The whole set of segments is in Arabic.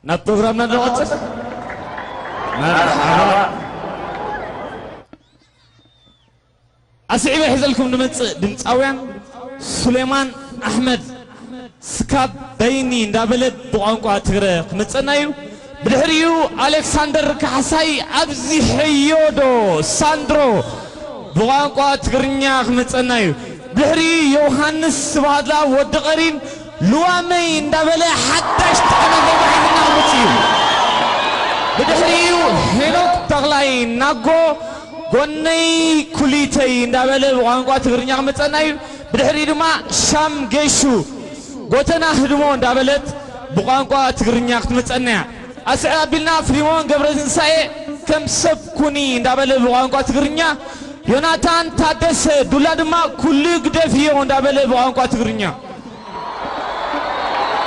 نبرمنا نقطة مرحبا أسعيب حزلكم نمت دمتاويان سليمان أحمد سكاب بيني ندابلت بقانقوا تغرق متصنايو بدهريو ألكسندر كحساي أبزي حيودو ساندرو بقانقوا تغرنيا متصنايو بدهري يوحنس سبادلا ودقرين لوامي ندابلت حتى اشتغل بمحينا مصير بدهريو هنوك تغلاي ناقو قوني كليتي ندابلت بقانقوا تغرنيا متصنايو بدهري دما شام جيشو قوتنا هدمون دابلت بقانقوا تغرنيا متصنع أسعابلنا فريمون قبرزن ساي كم سب كوني دابلت بقانقوا تغرنيا يوناتان تادس دولا دما كل قدفيون دابلت بقانقوا تغرنيا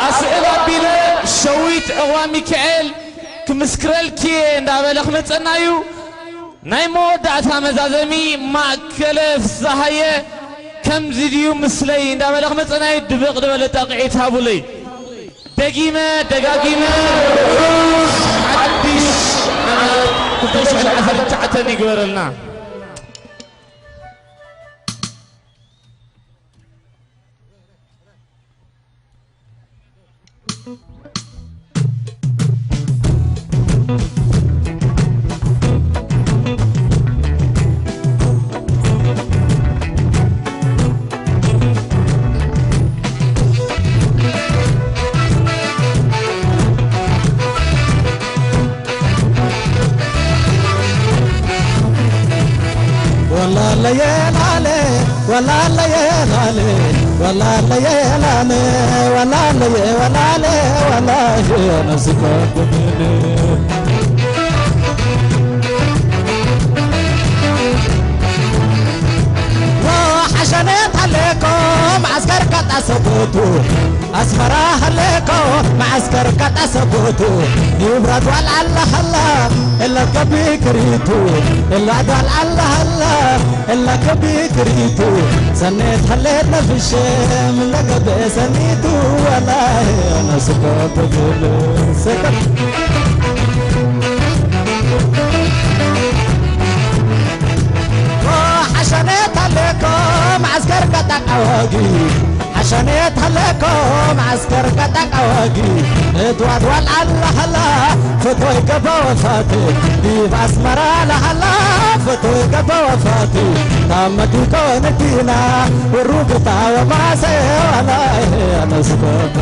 أسعابلنا شويت أوامي كعيل كمسكرل كي دابلت متصنعيو نايمو دعتا مزازمي ما كلف زهاية كم زيديو مسلي دابلت متصنعي دبق دبلت أقعيت هابولي دقيمة دقاقيمة حدش كنتش على العسل تحتني قبرلنا والله يا لالي والله يا لالي والله يا لالي والله يا لالي والله يا نسكت مني وحشنت عليكم عسكر قد أسبوتو أسمراه عليكم معسكر قد أسبوتو يبرد والله الله إلا كبي كريتو إلا دال الله الله إلا كبي كريتو سنيت خليتنا في الشام لقد سنيتو والله أنا سكت سكت حشنيت عليكم عسكر قطع أواقي حشنيت عليكم عسكر قطع أواقي اتواد والله الله فتوي قبا وفاتي ديب أسمرا لهلا فتوي قبا وفاتي تامتي كونتينا والروبطة وما سيوالا أنا سكوت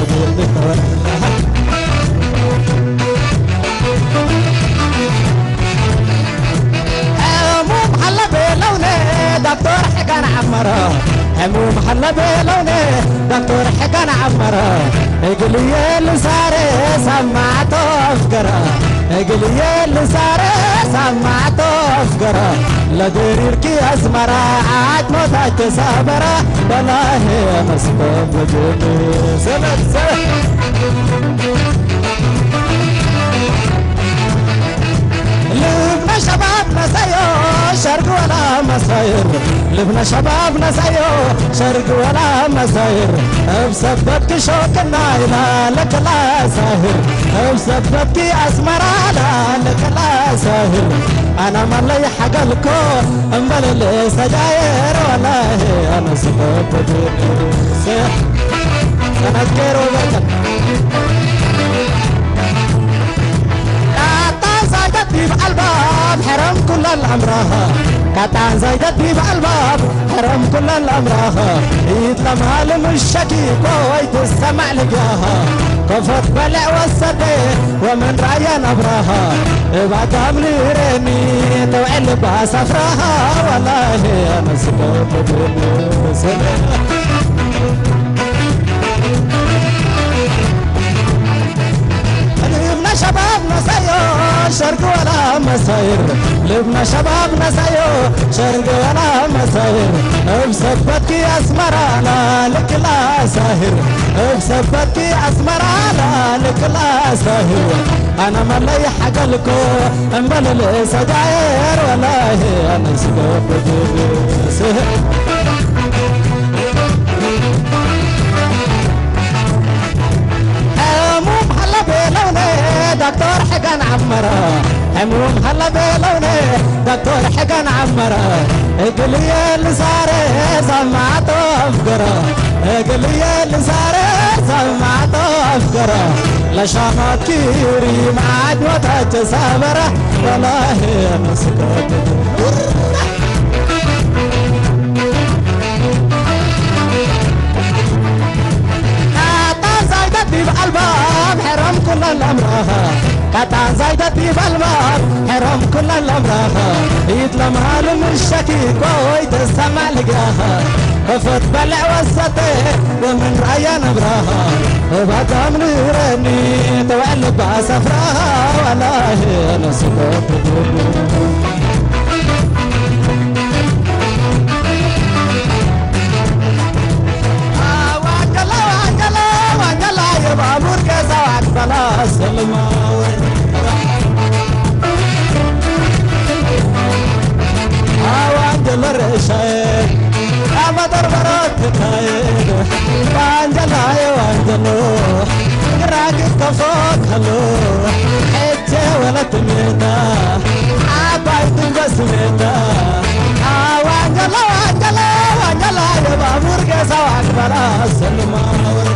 دكتور حكان عمره هموم حلا بلوني دكتور حكان عمره اقلي اللي ساري سمعته افقره اقلي اللي ساري سمعته افقره لا ديريركي اسمره عاد موتك صابره والله انا سبب وجودي سند لبنا شبابنا سيو شرق ولا مساير لبنا شبابنا سيو شرق ولا مساير بسببك شوكنا إلى لك لا ساهر بسببك أسمرا لك لا ساهر أنا ملي حق الكون أمبل السجاير والله أنا سبب سيح أنا كيرو بكت بيب الباب حرم كل الأمراها كتان زايدت بيب الباب حرم كل الأمراها يتلمها لمشكي كويت السمع لقاها كفت بلع والسدي ومن رايا نبراها بعد عمري ريني توعل بسفراها والله أنا سكوت لبنا شبابنا سيو شرق ولا مساير لبنا شبابنا سيو شرق ولا مساير بسبتك أسمرانا لك لا ساهر بسبتك أسمرانا لك لا ساهر أنا ملي حق لكو أنبل السجاير والله أنا سبب سهر دكتور حقن عمرة هموم هلا بلوني دكتور حقن عمرة اقلي اللي صار سمعته افقره اقلي اللي صار سمعته افقره لشامات كيري معاد وتاج سابره والله انا سكت بالباب حرام كل الأمراها كتان زايدتي بالباب حرام كل الأمراها يتلمها من الشكيك ويتسمع لقاها وفت بلع وسطي ومن رأي نبراها وبدا من يرني توعلب بسفراها والله أنا سكوت بابور كزواج بلاس الماور وانجل الرشايد أما دربرات تكايد وانجل هاي وانجلو راكب كفوك هلو حجة ولا تمينا عبايد بسمينا وانجل وانجل وانجل هاي بابور كزواج بلاس الماور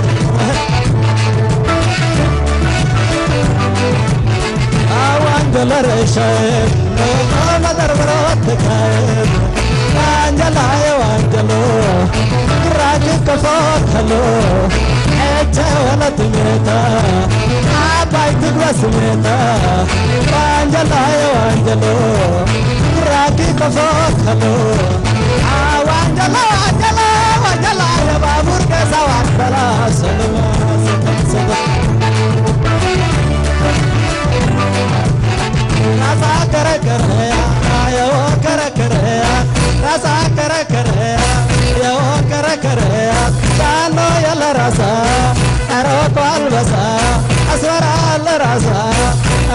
وانجل الرشايد ما دربرات تكايد وانجل هاي وانجلو راكب كفوك هلو حجة ولا تميتا عبايتك وسميتا وانجل هاي وانجلو راكب كفوك هلو وانجل وانجل وانجل هاي بابور كزواج بلا سلمى صدق راسا كره كره يا كره كره راسا كره كره يا كره كره كانو يلا راسا ارو قلبسا اسمر على راسا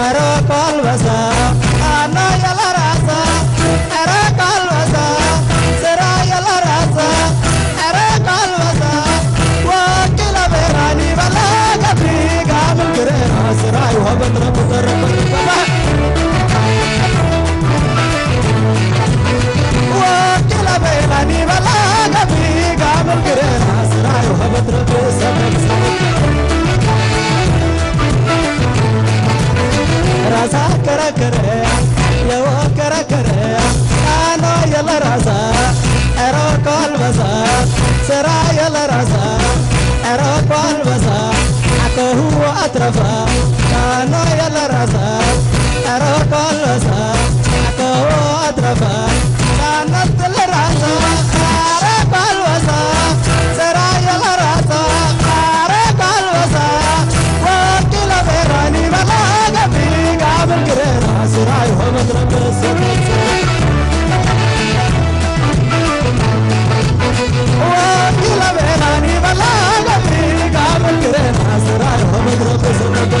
ارو قلبسا انا يلا راسا ارو قلبسا سرا يلا راسا ارو قلبسا وكل بيراني بلا قبري قامل كره سرا وهبن رب رب وكلا بيلاني بلا قبي قابل قرين عسراي وهبت ربي سبب راسا كرا كرا يو كرا كرا انا يلا راسا ارو كل بسا سرا يلا راسا ارو كل بسا اكو هو اطرفا انا يلا راسا ارو كل بسا اكو هو اطرفا كانت الراسا خارق الوسا سراي الراسا خارق الوسا وكل بيراني بلا قبي قابل قرينا سراي هو مضرب السبب وكل بيراني بلا قبي قابل قرينا سراي هو مضرب السبب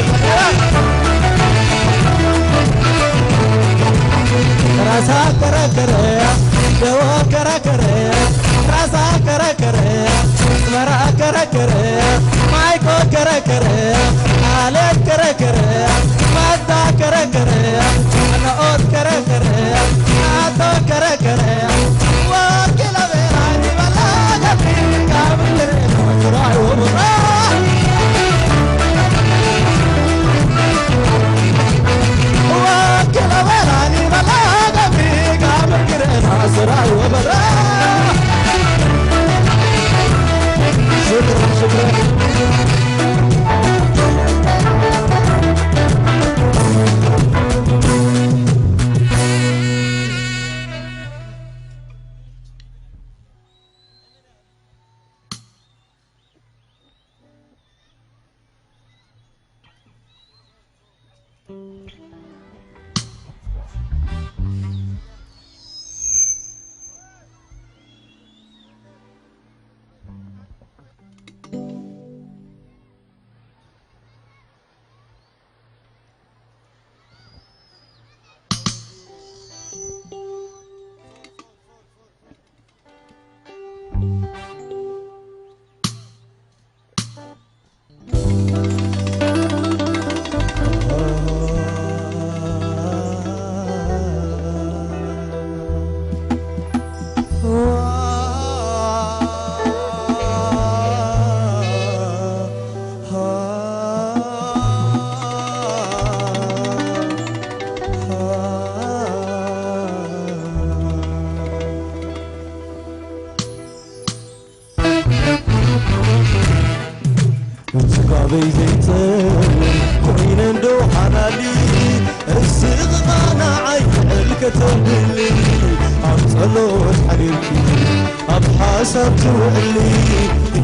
أبحاسب توعلي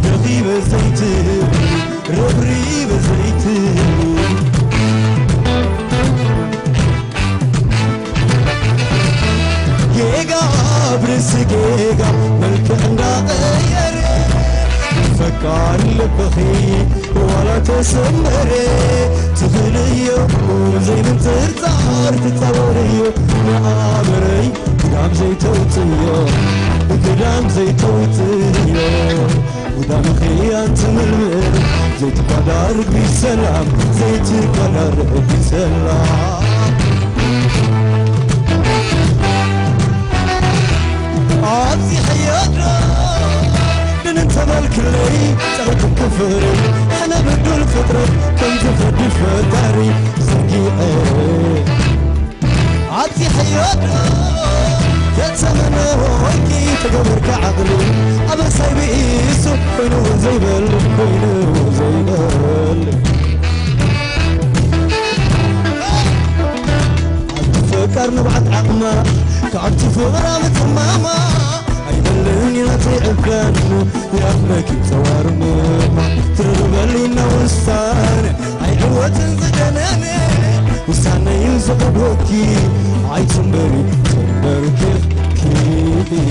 دغيب زيتي ربريب زيتي جيجا برس جيجا ملك غير فكر لبخي ولا تسمري تغليو زي من ترتار تتصوريو معامري قدام زي توتيو قدام زي توتيو ودام خيانة ململ زي تقدر بسلام زي تقدر بسلام عزي حياتنا انت مالك لي ترك كفري انا بدو الفطرة كم تفدي فتاري سقي عزي حياتنا تتسمنا وكي تقبر كعقلي ابا سايبي ايسو بينو زي بل بينو زي بل فكر نبعد عقما كعبت فغرة متماما يبلغني لا تعبان يا ابنك بثوار ماما ترغبلي نوستان عي عوة زجناني وستاني ينزق بوكي عي تنبري تنبر كيفي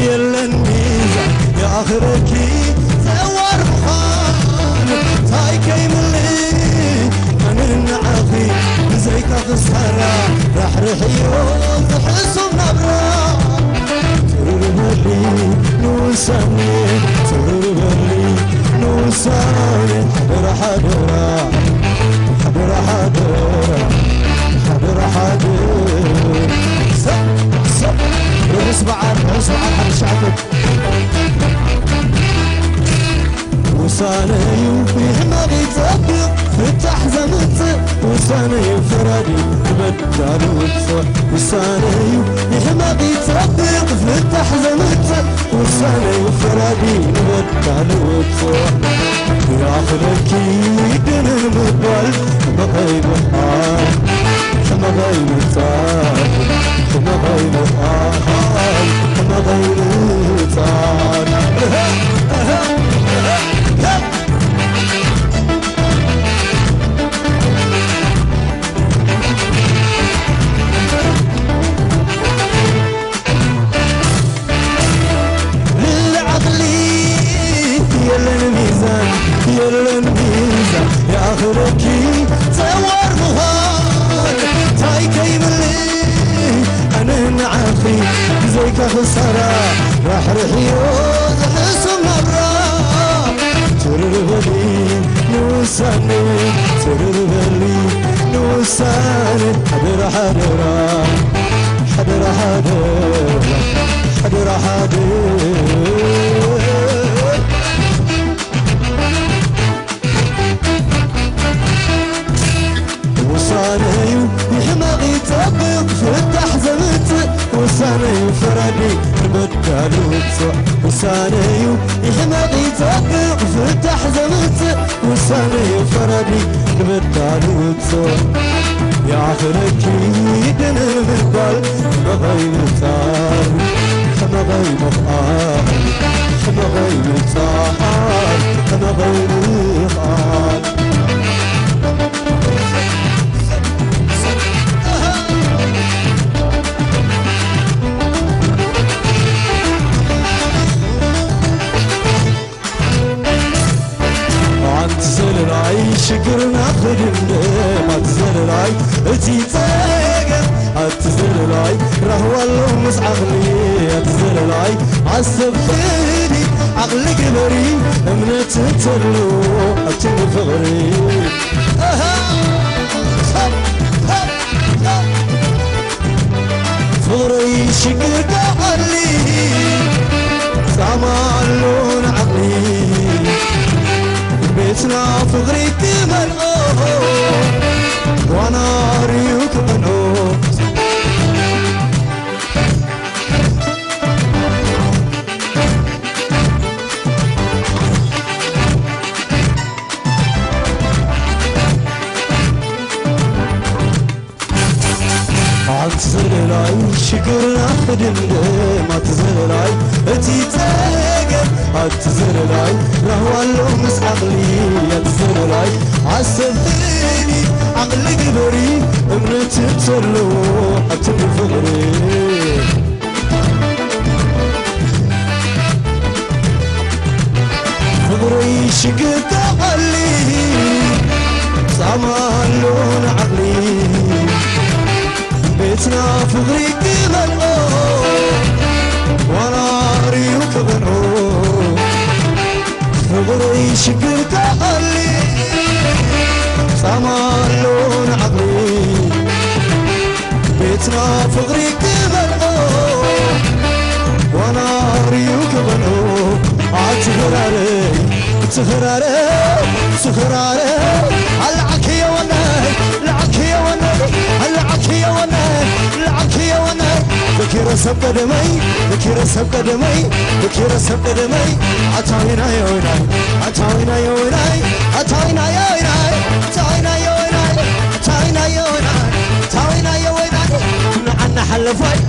يلا الميزان يا آخركي زوار مخان تاي كيملي من النعاقي زيك خسارة راح رحيوم تحسوا بنبرة تربلي نوساني تربلي نوساني حبرة حبرة حبرة حبرة حبرة حبرة سب اسمع حد شعبك وساني وفيه ما بيتطبق فتح زمت وساني وفرادي بدل وتصح وساني وفيه ما بيتطبق فتح زمت وساني وفرادي بدل وتصح يا خلكي يدن المقبل بغيب الحال كما غيب التار كما غيب الحال كما غيب التار للعقلي يلا الميزان يلا الميزان يا آخركي زوار مهان تاي كيملي أنا نعافي زيك خسارة راح رحيوز حسن نبرة تربلي نوساني تربلي نوساني حدرة حدرة حدرة حدرة حدرة حدرة وساني يحمغي طبق فتح زمت وساني فردي بدل وتصح وساني يحمغي طبق فتح زمت وساني فردي بدل وتصح يا آخرك يدن المقبل بغيب التار كما غيب الحال كما غيب التار كما غيب الحال تزل راي شكر ناخذ ما تزل راي اتي تاقم تزل راي راه والله مس عقلي تزل راي عصب خيري عقلك بري من تتلو اتم فغري فغري شكر قالي سامالون عقلي بيتنا فغري تملؤ وانا ريوك منوت أتزللاي شكرنا خدمدم أتزللاي أتيتاقب أتزللاي رهوالو مس عقلي أتزللاي عصبتني عقلي قبري امنت تسلو حتى بفغري فغري شقت عقلي سامالون عقلي بيتنا فغري قبلو وانا ريوك بنعو فغري شقت عقلي سامالون عقلي بيتنا فغري قبلو وانا ريوك بنعو عاتفراري سخراري العك يا وناي العك يا وناي العك يا وناي العك يا وناي بكير سب قدمي عطاينا يا وناي عطاينا يا وناي عطاينا يا وناي عطاينا يا وناي عطاينا يا وناي عطاينا يا وناي عنا حلفاي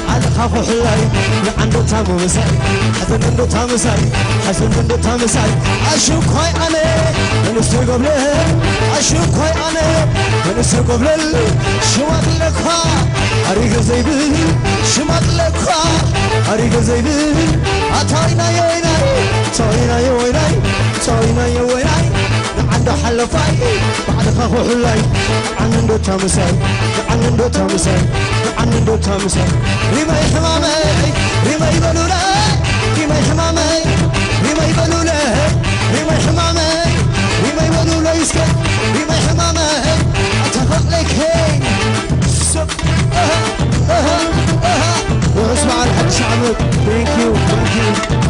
على خافو حلاي عنده تامو مساي حسن عنده تامساي حسن عنده تامساي أشوك هاي أنا من استقبل أشوك هاي أنا من استقبل شمات لكها أريق زيبل شمات لكها أريق زيبل أتاينا يا ويناي تاينا يا ويناي تاينا يا ويناي عنده حلفاي بعد خافو حلاي عنده تامساي عنده تامساي عنده تامساي ريما حمامي ريما يبلونا ريما حمامي ريما يبلونا ريما حمامي ريما يبلونا يسكت ريما حمامي اتفق لك هي سب واسمع الحق شعبك ثانك يو ثانك يو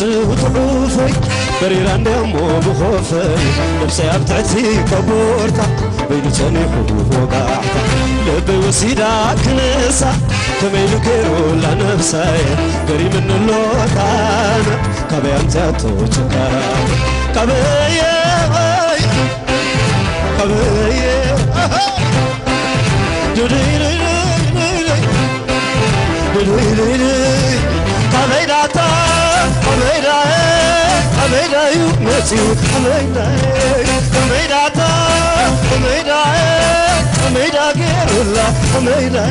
وطعوفي بريران دمو بخوفي نفسي أبتعتي كبورتا بين تنيخو وقاعتا لبي وسيدا كنسا كميلو كيرو لنفسي قريب من اللوكان كبي أمتاتو تكارا كبي Ameda you met you Ameda Gerula Ameda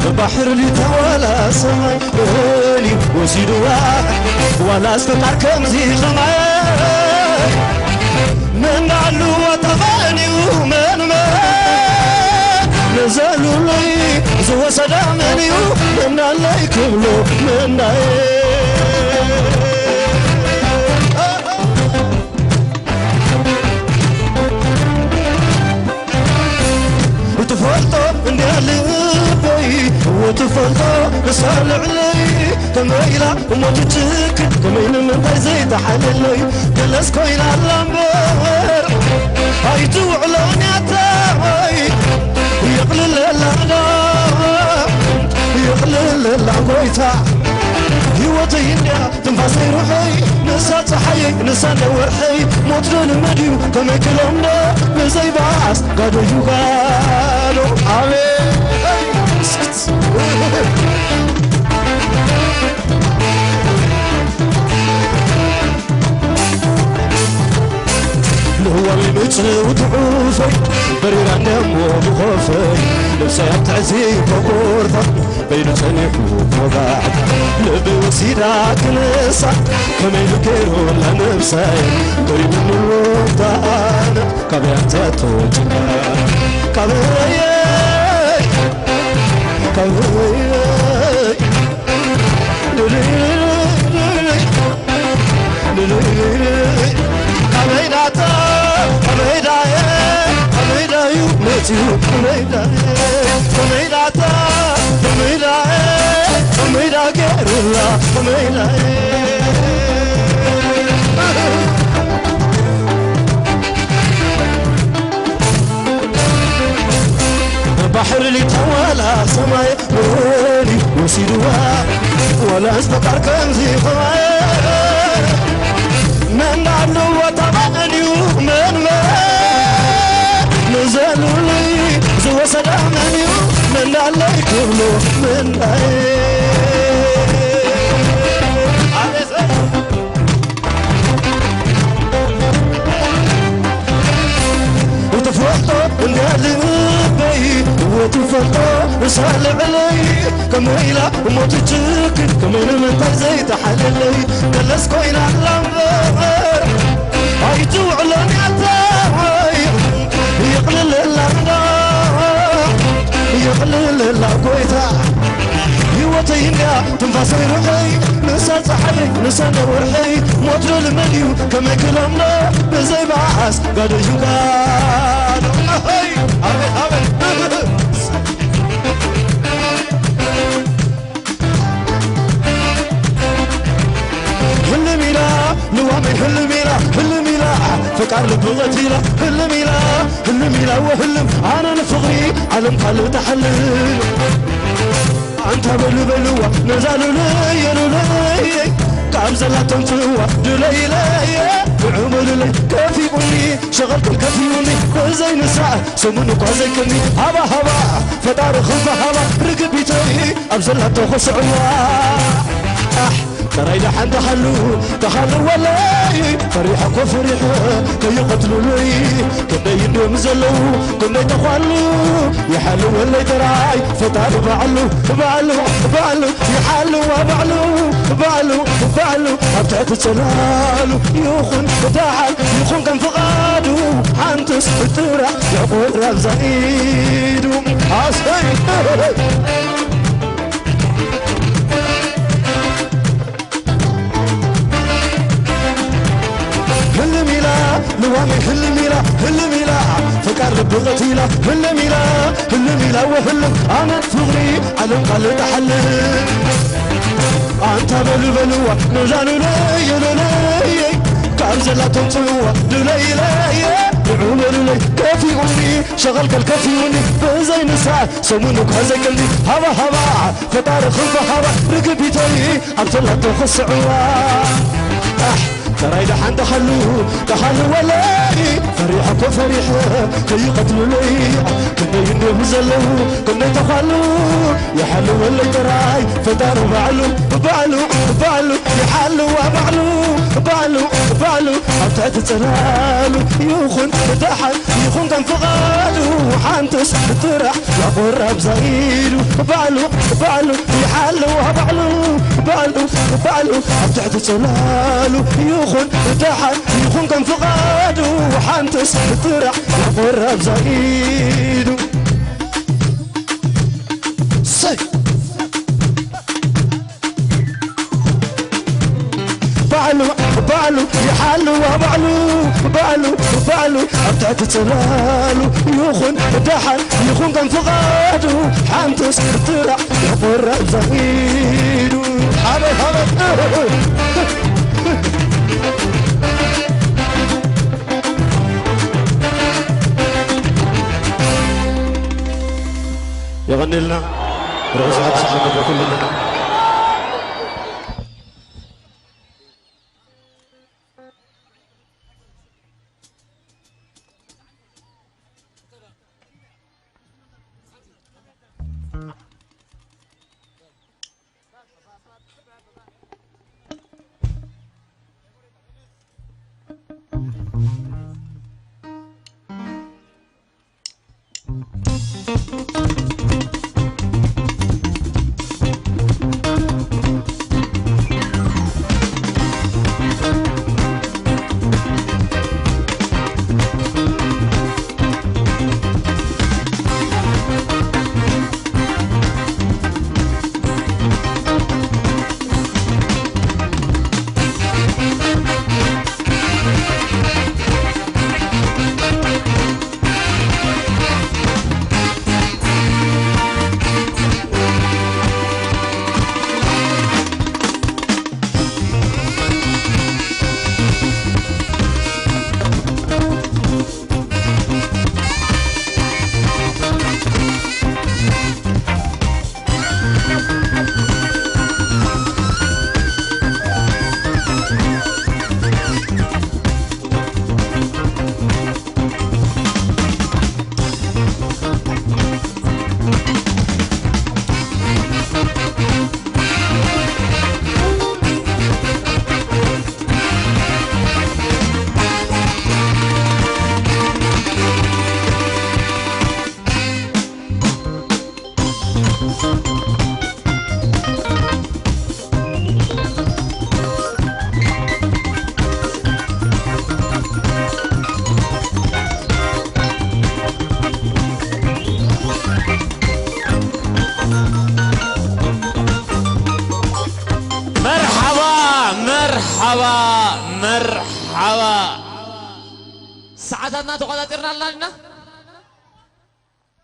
البحر اللي توالى سماي ولي وسيدو ولا استطاع كمزي خماي من علو وتغاني ومن ما نزلوا لي زو سلامني من الله يكبلو من وتفرطوا عندي قلبي وتفرطوا نسال علي كميلا وموتتك كمين من زيت حللي جلس كوين اللمبر هاي توعلون يا تاوي يقلل العقويتا هيوتي إنيا تنفاسي روحي نسا صحي نسا نورحي موتنا المديو كما كلامنا بزي باس قادو يقالو آمين هو المتر وتعوفي برير النمو بخوفي نفسي تعزيب وغورثة بين تنيح وبعد لبي وسيدة كنسة كما يذكروا لنفسي قريب من الوطن كبيرت توجنا كبيرت بحر اللي طوالها سماي ولي وسيدوا ولا استطر كنزي خماي من عنو وطبعني ومن نزلوا لي زوا سلامني من علي كله من وتفرحت ونقال بي وتفرحت وسال علي كميلة وموت تشكل كمين من طيزي تحللي كلس كوين اللمبر هايتو علاني عتاوي يقلل اللغنا يقلل اللغويتا يوتينا تنفاسي روحي نسا صحي نسا نورحي موتر المليو كما كلامنا بزي باس قادو يقال هلميلا فكر لبغتيلا هلميلا وهلم انا نفغري علم قلب تحلل انت بلوا نزالوا لي كام زلاتهم توا دليلي بعمر لي كافي قولي شغلكم كافيوني وزين الساعة سمونك وزيكني هبا فدار خلفة هبا رقبيتي ابزلاتهم خسعوا ترايد حد تخلوا ولاي فريحك وفريحة كي يقتلوا لي كنا يدوم زلوا كنا يتخلوا يحلوا ولا يتراي فتعالوا بعلوا يحلوا وبعلوا أبتعت تسلالوا يخون فتاحل يخون كان فقادوا حانتس التورة يقول راب زايدوا لوامي هلميلا فكر بغتيلا هلميلا وهلم انا تفغري علم قلب تحلل انت بلوا نزالوا لي كان زلاتهم توا دليلي بعمر لي كافي قولي شغلك الكافيوني بزين الساعة سمونك هزيكني هبا فطار خلفة هبا رقبيتي عبدالله تخسعوا ترايد حن تخلوا ولاي فريحك وفريحة كي يقتلوا لي كنا ينهم زلوا كنا تخلوا يحلوا ولا تراي فداروا بعلوا يحلوا وبعلوا أبتعد تسلالوا يخون فتحل يخون كان فغادوا حانتس ترح يقول راب زغيلوا بعلوا يحلوا وبعلوا أبتعد تسلالوا يخون فتحل يخون كان فغادوا حانتس ترح يقول راب زغيلوا بعلوا يحلوا وبعلوا أبتعد تسلالوا يخون فتحل يخون كان فغادوا حانتس ترح يقول راب زغيلوا يغني لنا رؤوس حد صحبه كلنا مرحبا مرحبا مرحبا ساعتنا تقدرنا لنا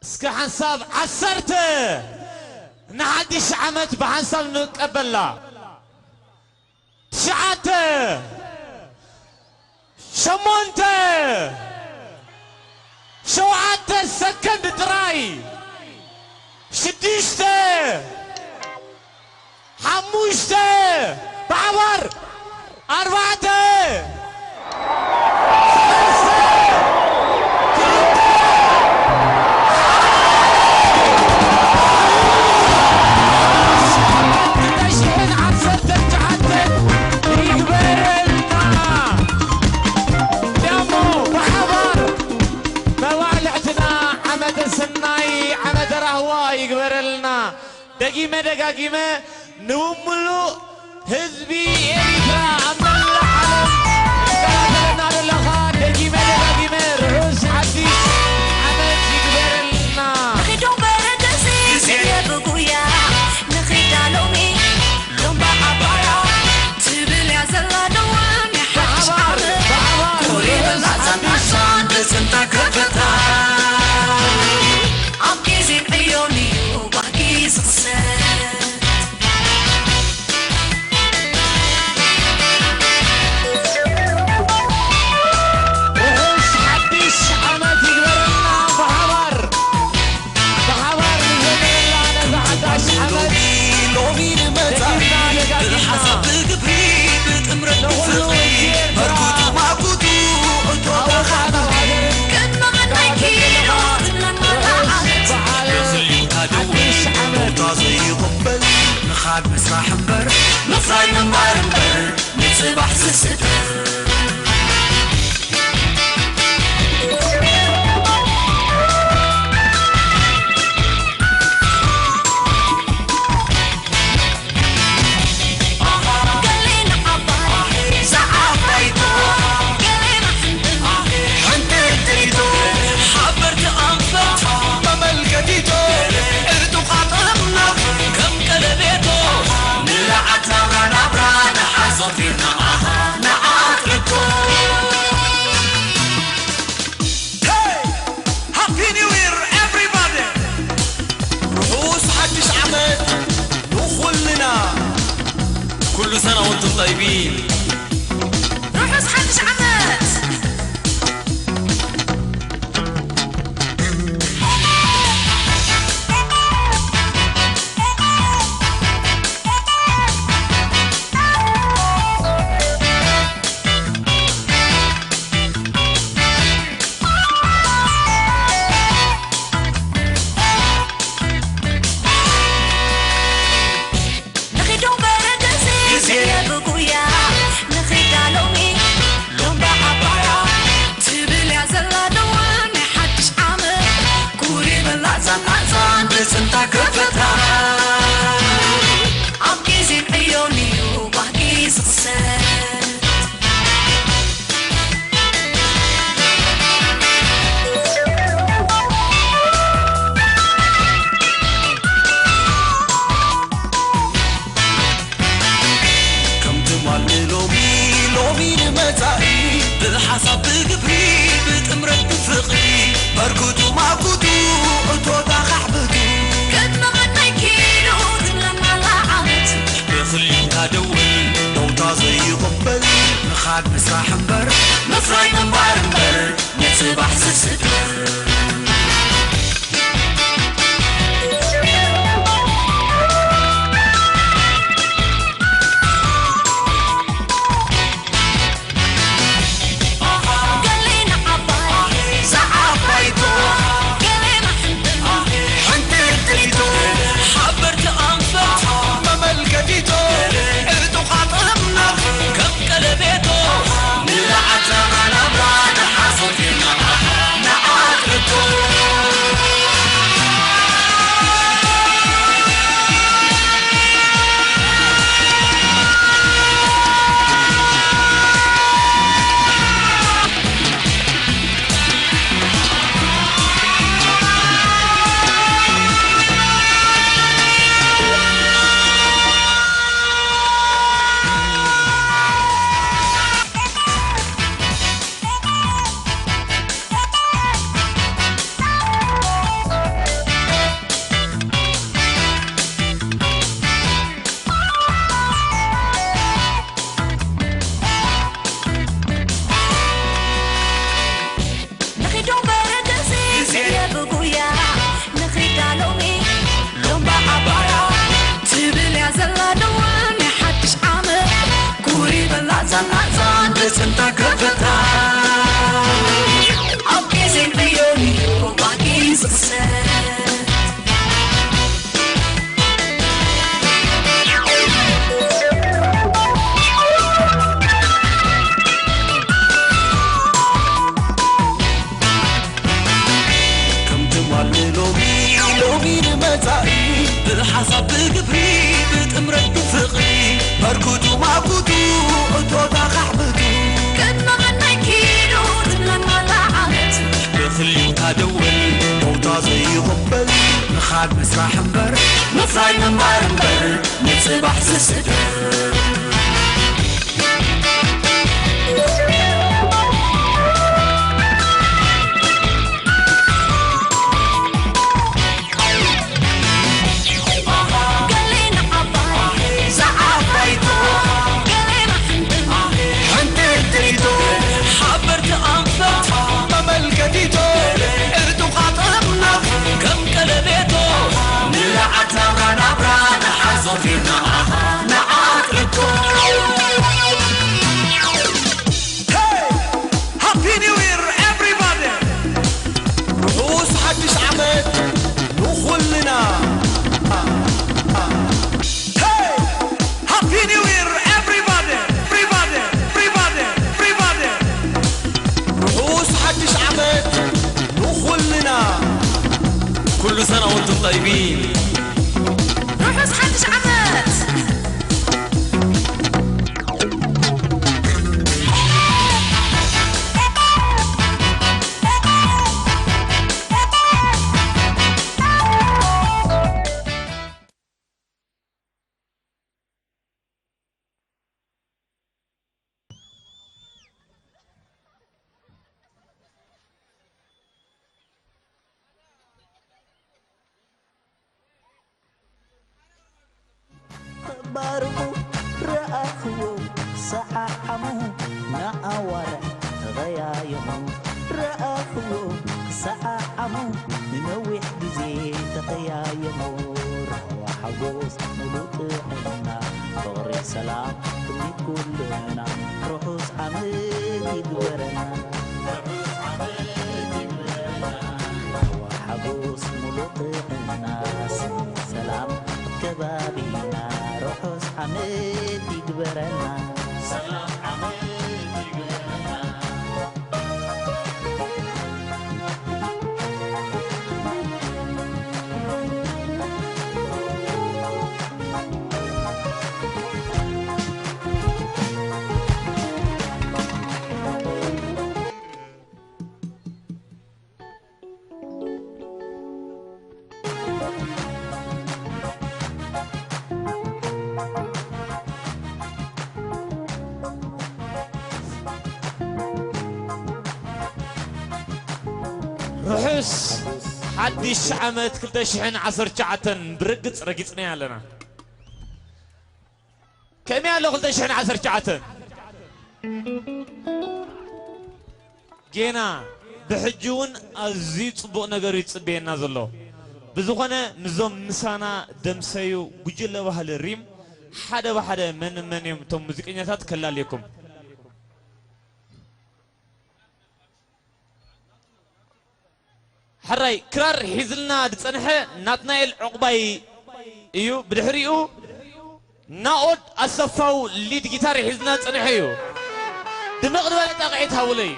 اسكي حساب عسرت نحدش عمت بحساب نقبلها تشعت شمونت شوعت سكند دراي شديشت حموشت بعبر أربعة دقيمة دقاقيمة نوملو هزبي إريترا أمن العالم كلا نار اللغة دقيمة دقاقيمة رؤوس حديث عمد يقبر لنا نخيدو برد زي بقويا نخيد علومي لومبا عبارة تبل يا زلا دوام يحاش عمد كوري بلازم عشان بسنتا كبتا عم كيزين عيوني وبحكي سقسات رؤوس حديث عمد يقبر لنا بحبر بحبر يقبر لنا بحداش عمد لومي دقيمة دقاقيمة بالحسب قبري بتمرد بفقري مركوتو معكوتو انتو بخاطر كنا غنحكي لو لما ضاعت طازي يقبل نخاد مسرح مبر نفراي نمبر مبر نتصبح سستر قلينا عباري زعاف بيتو قلينا حنتر تريدو حبرت أنفت ممل قديتو اردو قاطرنا كم كلبيتو نلعتنا ونبرا نحزطينا نعاقبتو Hey! Happy New Year everybody! رؤوس حدش عمد دخلنا كل سنة وانتم طيبين روحوا صحابش عمات نخيدو برد زي بقويا نخيد علومي لومبا عبارة تبل يا زلا دوام يحدش عمل كوري بلازم عزان بسنتا كفتا عم كيزين عيوني وبحكي سقسات كم تمال لومي نمتاعي بالحسب قبري بتمرد بفقري بركوتو معكوتو انتو داخحبتو كنا غنحكي لو لما ضاعت بخلينا دول لو طازي يقبل نخاد مسرح مبر نفراي نمبر مبر نتصبح سستر قلينا عباري زعاف بيتو قلينا حنتر تريدو حبرت أنفت ممل قديتو اردو قاطرنا كم كلبيتو نلعتنا نبرا نحزطينا نعاقبتو Santa Gravata Amazing Leonie Wahgi success بالحسب بقبري بتمرد بفقري بركضو معبودو أتوتا خحبتو كنا غنى كيلو تملنا لعبت بخليو تدول موتا زي غبل نخاد مسرح مبر نفراي نمار مبر نتصبح سسدر كل سنة وانتم طيبين روحوا صحتش عمت بارمو رأخو سعامو نعور غيايمو رأخو سعامو نوح بزي تقيايمو روح حبوس نلوطعنا فغري سلام كلنا روحوس عمد يدورنا روح حبوس ملوطعنا سلام كبابينا روحوس حمد يقبرنا سلام حمد يقبرنا رحس حدش عمت كل شحن عصر شعتن برقص رقصنا لنا كم يالو كل شحن عصر شعتن جينا بحجون أزيد صبوا نجاري تصبينا زلوا بزخنا نظام مسانا دمسيو بجيل وحال الريم حدا وحدا من يوم توم موسيقى نتات كلا ليكم حراي كرار حزلنا دصنحه ناتنايل عقباي ايو بدحريو ناود اسفاو ليد جيتار حزلنا صنحيو دمقد ولا تقعيت هولي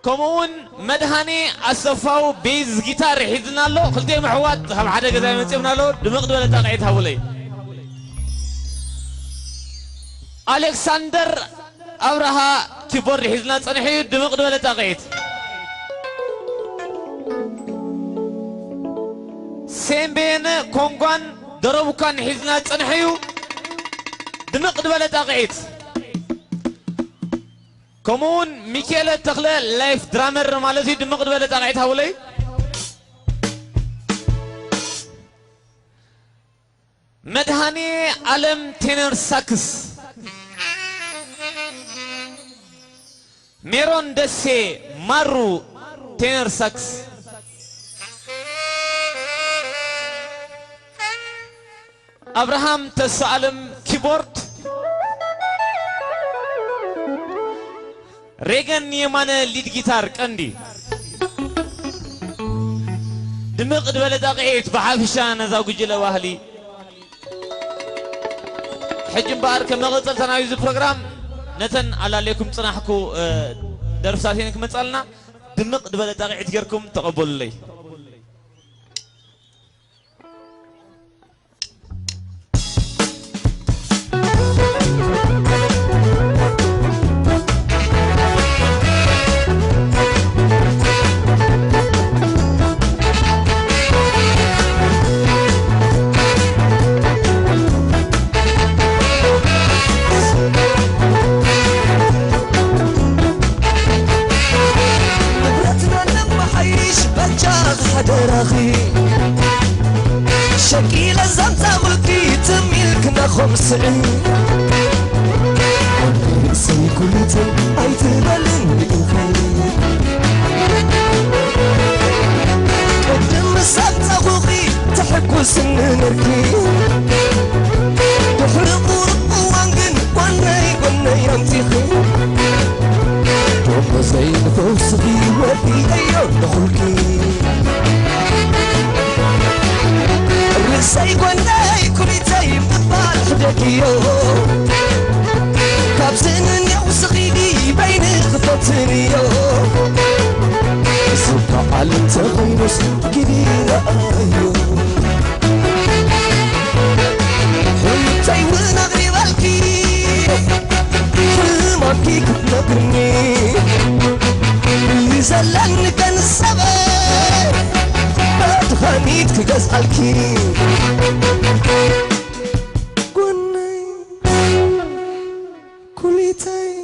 كمون مدهاني اسفاو بيز جيتار حزلنا له خلتي محوات هم حدا غزا مصيبنا له دمقد ولا تقعيت هولي الكسندر ابرها كيبورد حزلنا صنحيو دمقد ولا تقعيت سيمبين كونغوان دروكان حزنا صنحيو دمقد ولا تقعيت كمون ميكيل تخلا لايف درامر مالتي دمقد ولا تقعيت هولي مدهاني علم تينر ساكس ميرون دسي مارو تينر ساكس أبراهام تسألم كيبورد ريغن يمان ليد جيتار كندي دمق دبل دقيت بحافشان زاوج جلا واهلي حجم بارك مغطل تنايز بروجرام نتن على عليكم صناحكو درساتينك مصالنا دمق دبل دقيت غيركم تقبل لي شكيل الزمزة والكي تميلكنا خمسين رأسي كلتي أيتبالن بإخي قدم الزمزة والكي تحكو سن نركي تحرقوا رقوا وانقن قناي ينتخي توقع زين فوسقي ودي أيام دخلكي سايقون ناي كريتاي ببال حدكيو كابسن يوسقيني بين خطوتنيو سلطة على التغيرس كبيرة ايو حلتاي ونغري بالكي حلما كيك بنقرني يزلن كان السبب خانيت كجزالكي قناي كليتاي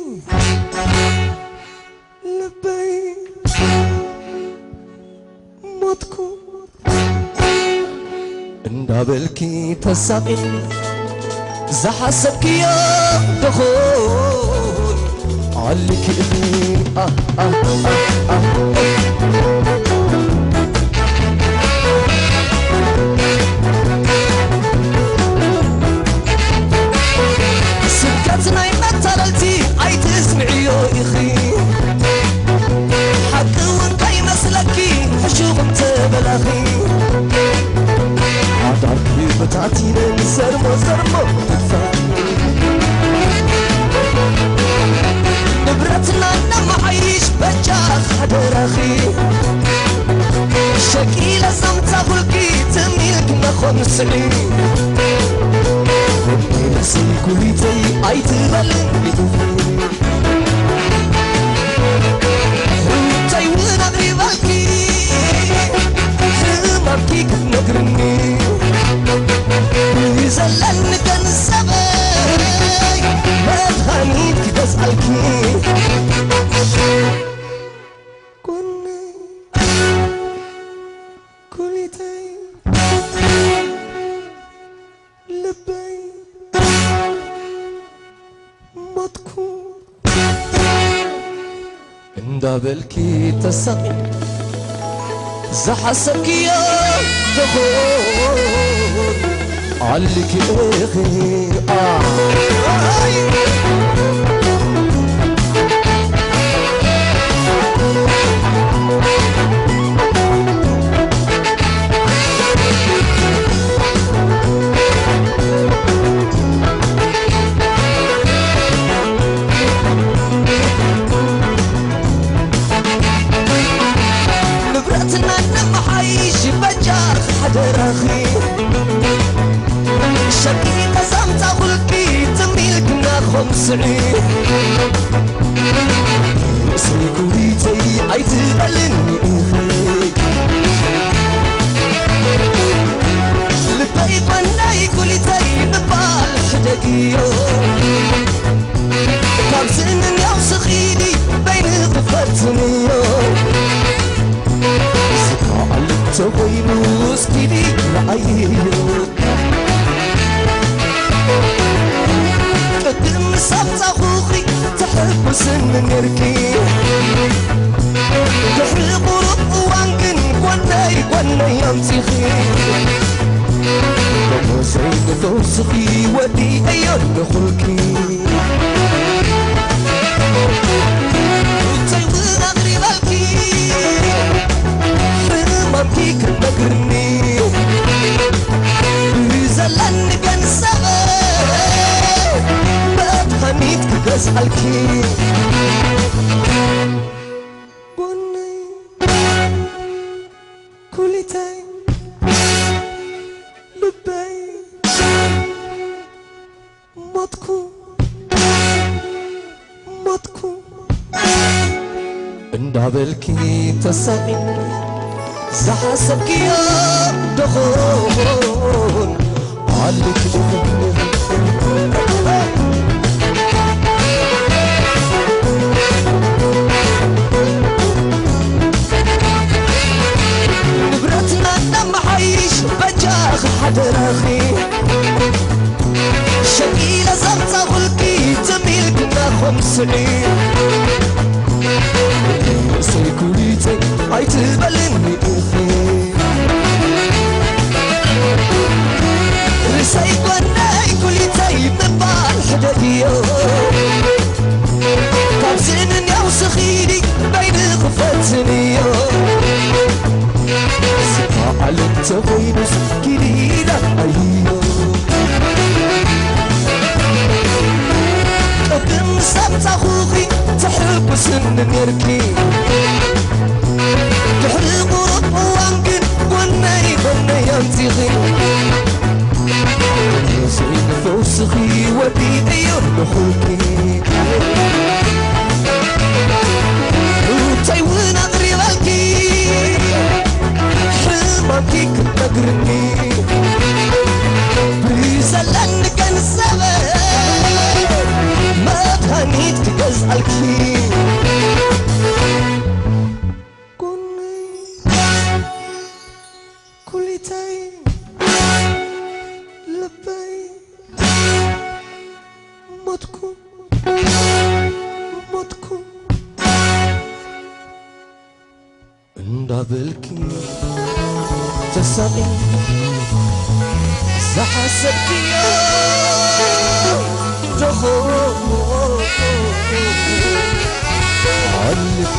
لباي موتكو اندابلكي تساقي زحسبكي يا دخول عليك ابني سكتنا يمتلتي اي تسمعيو اخي حق وانتي مسلكي حشوق انت بلاخي عداركي بتعتينا سرمو نبرتنا نمعيش بجاخ حدراخي شكيلة زمتا بلقي تميلكنا خمسين نفسي كليتي أي تبلن حلتي ونغري بالكي حلمكي كنقرني يزلن كان السبب ما تغنيت كتسألكي كوني كليتي لبي اندابلكي تسقي زحسبكي يا دخول عليك اخي حدراخي شكيلة زمتا والكي تميلكنا خمسين رأسي كوريتي اي تبلني اخي لباي بناي كوريتي ببال حدقيو كابسن يوسخيني بين ضفتنيو تغيروس كيدي رأيو قدم صبت أخوخي تحب سن نركي تحب رب وانقن قوانا يمتخي ومسعين توسخي ودي أيان خلقي تجزعلكي بني كلتي لبي ماتكو اندابلكي تسعين زحسبك يا دخون عليك نبرتنا دم حيش بجاخ حدراخي شكيلة زبطة غلقي تميلكنا خمسين سيكوليتي عيتبلني أخي رسايق وناي كوليتي مبال حدديو كابسين يوسخيني بين خفتنيو سفا على التغينس كديدة أيو قدم سبت أخوخي تحب سن يركي تحرق رب وانقن وناي بني ينتغي يسعين فوسخي ودي يرنخوكي وتايوين أغري بالكي حلمكي كنت أقرني بيزلن كان السبب ما تهنيت تجزعلكي كلتي لبي ماتكو اندابلكي تسعين زحسبكي يا دخول عليك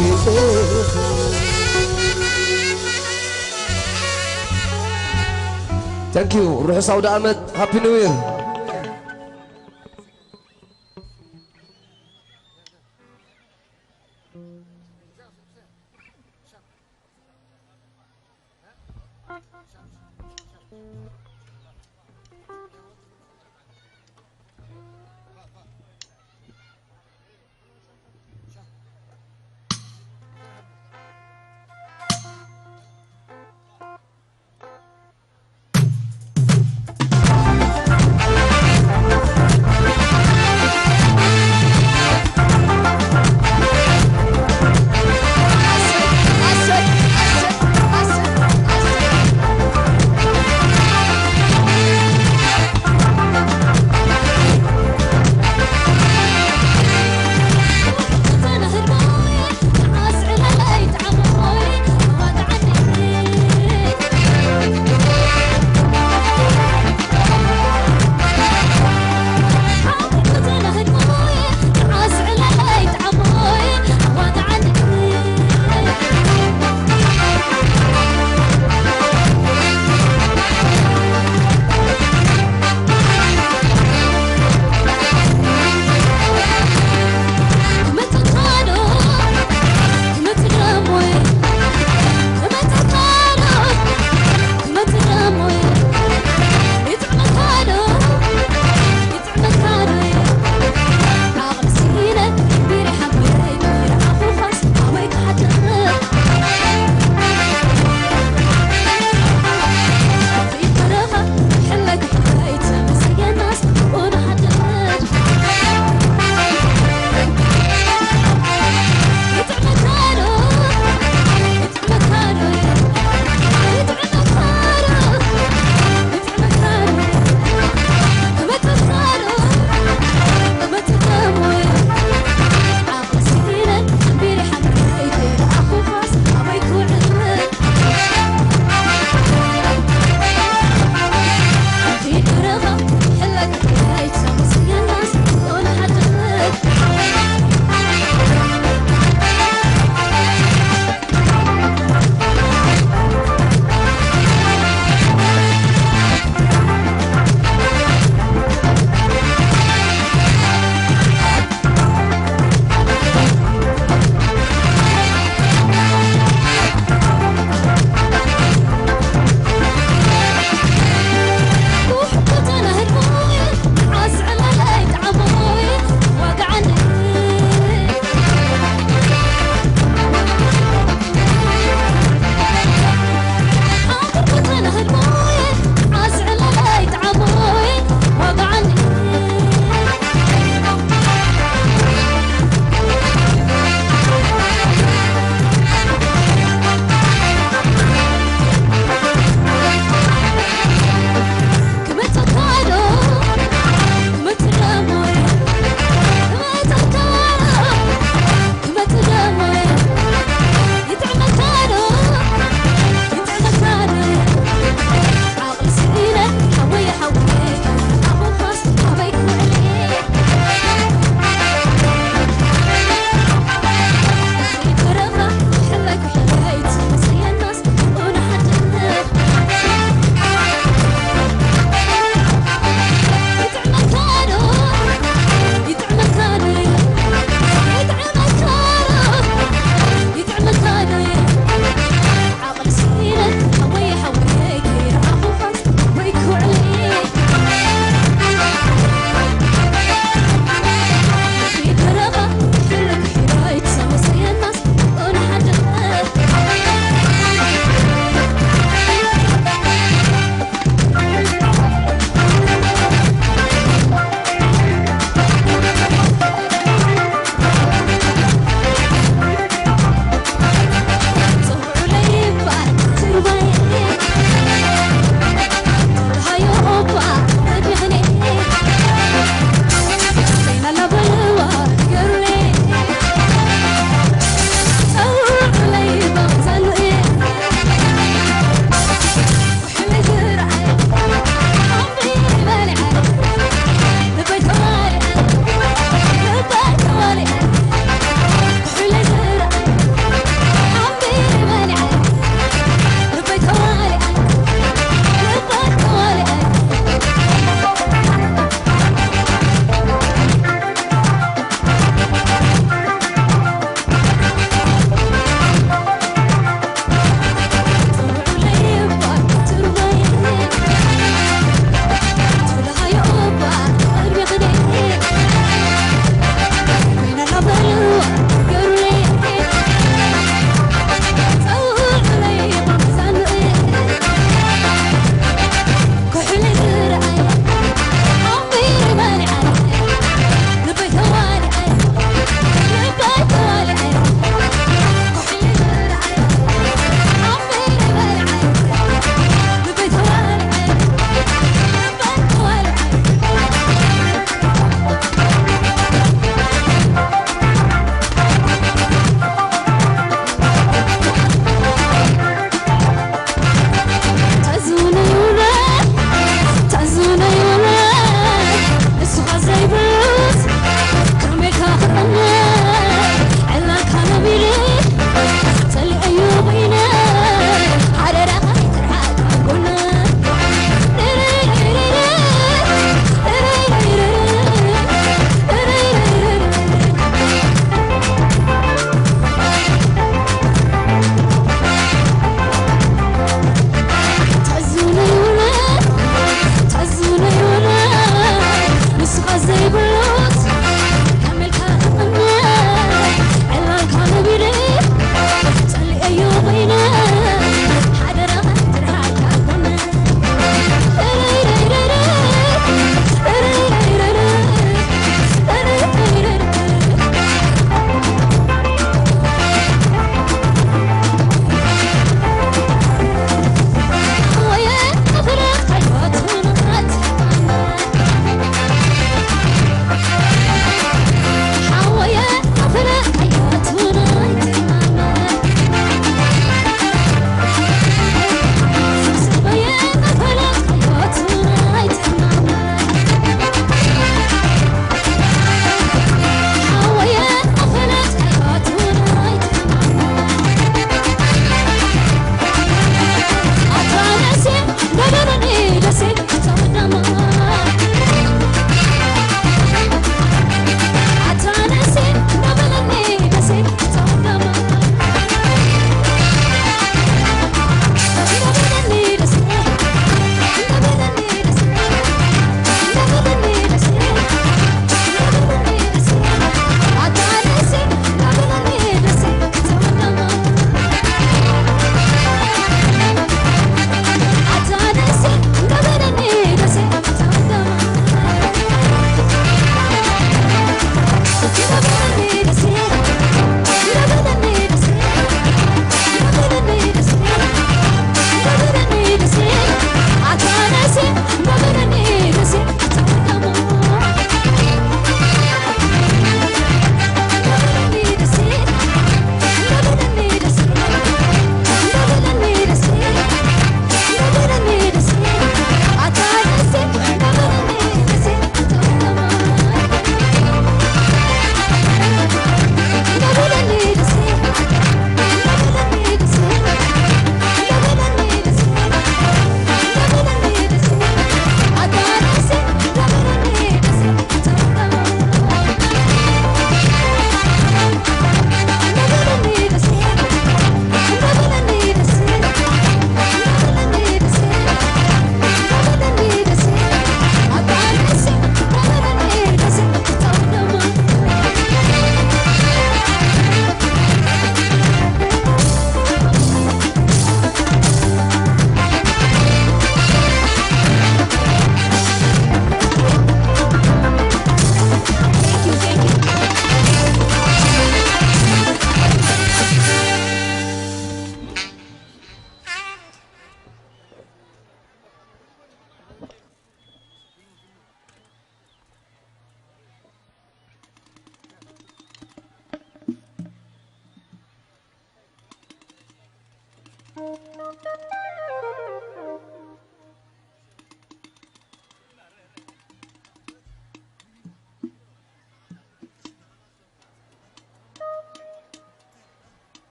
ثانك يو روح سعود احمد هابي نيو يير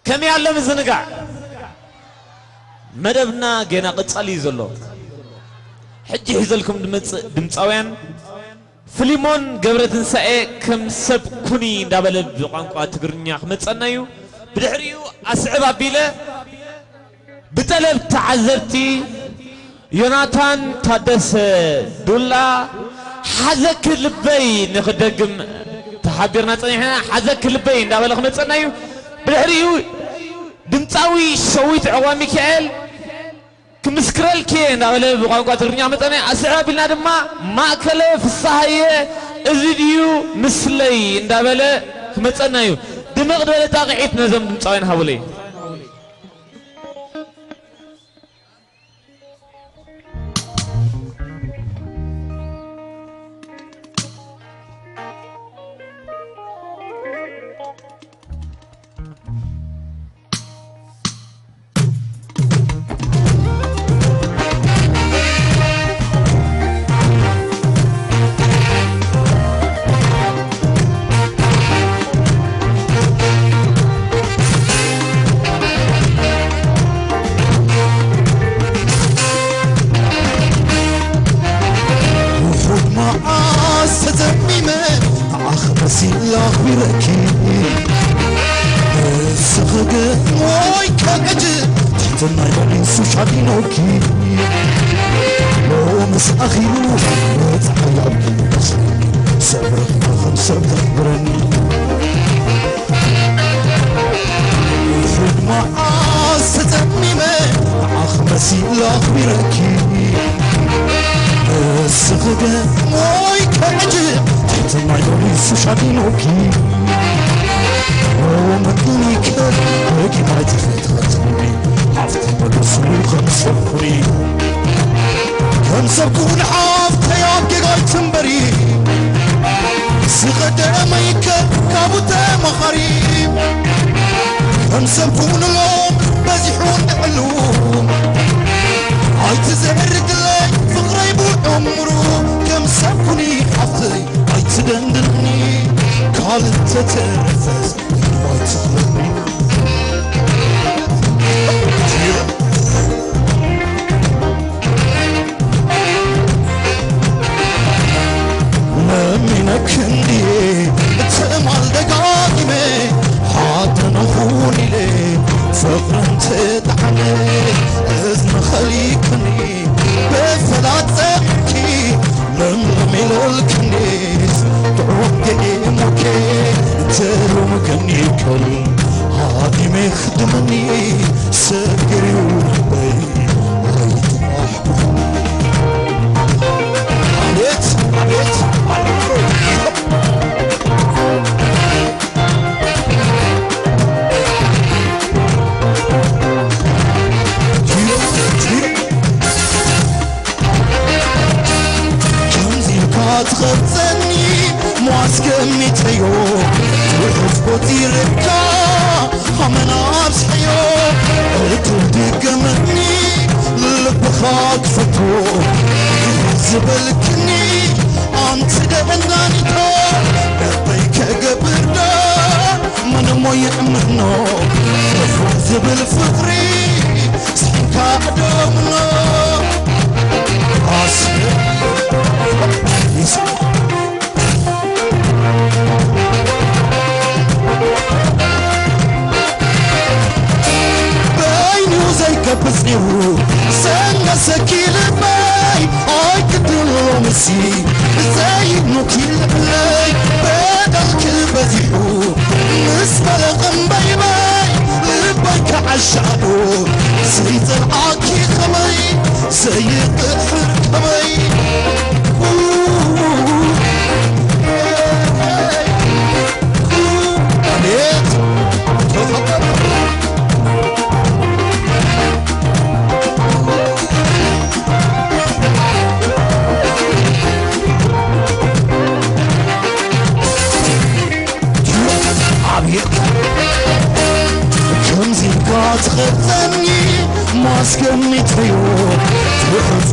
كم يعلم الزنقع مدبنا جينا قصالي زلو حجي حزلكم دمصاويان فليمون قبرة تنسائي كم سب كوني دابل بقانقوا تقرنيا خمتصنايو بدحريو أسعب أبيله بطلب تعذرتي يوناتان تادس دولا حزك لبي نخدقم تحبيرنا تنيحنا حزك لبي دابل خمتصنايو بدحريو دمصاوي شويت عوام ميكائيل كمسكرل كين دابل بقانقوا تقرنيا متني أسعب لنا دما ماكله في الصحية ازيديو مسلي دابل خمتصنايو دماغ دابل تاقعيت نزم دمصاوين هاولي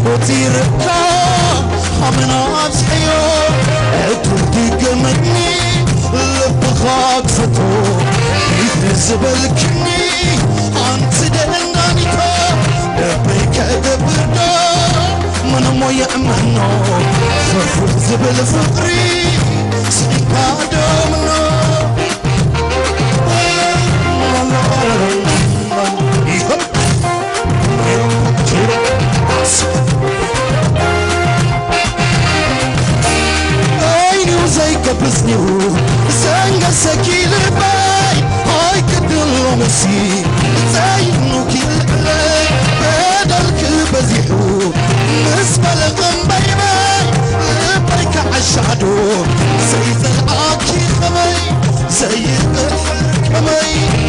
وتيركا حمنا بسحيو عدودي قمتني لبخاك فتو يتزبلكني انت دهنانيتا لبيك دبردا من مو يأمنو فرفوت زبل فقري سيكا دومنو عيني وزي كبسنيو زنقة سكيل باي هاي كدلو مسي زي نوكي العلاي بدل كل بزيحو نسبة لغم باي باي لبيك عالشعدو زي العاكي خمي زي البحر كمي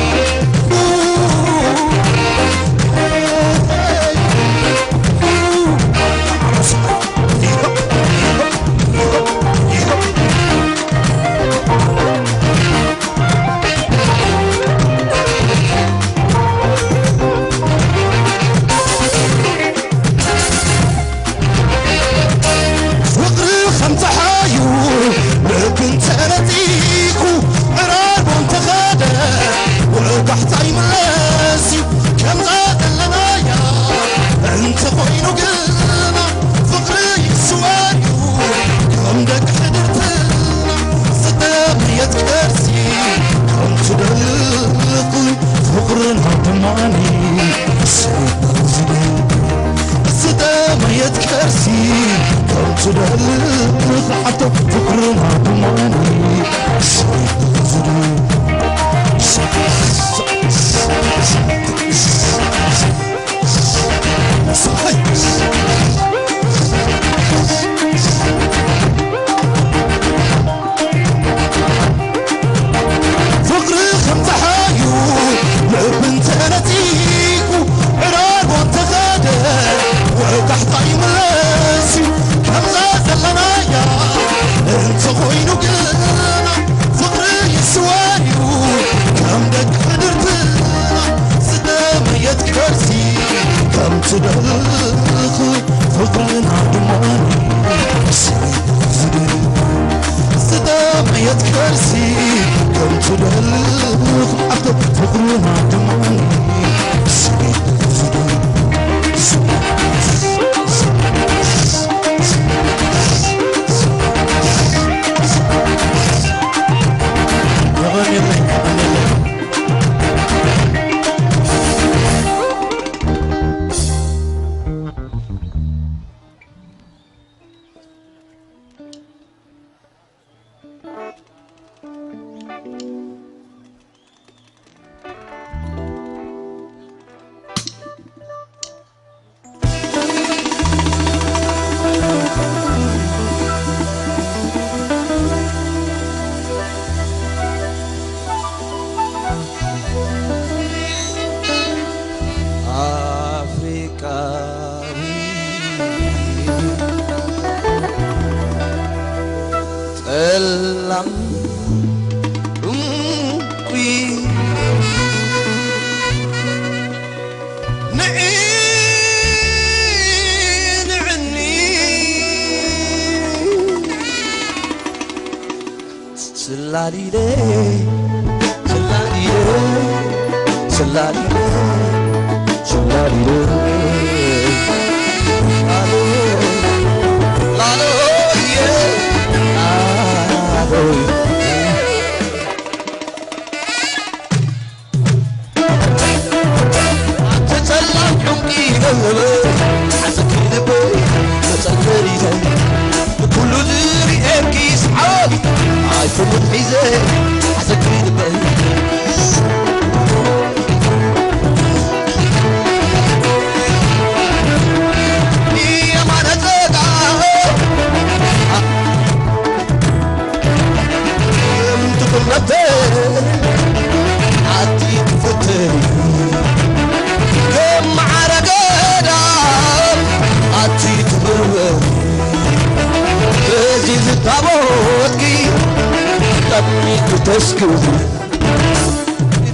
تسكت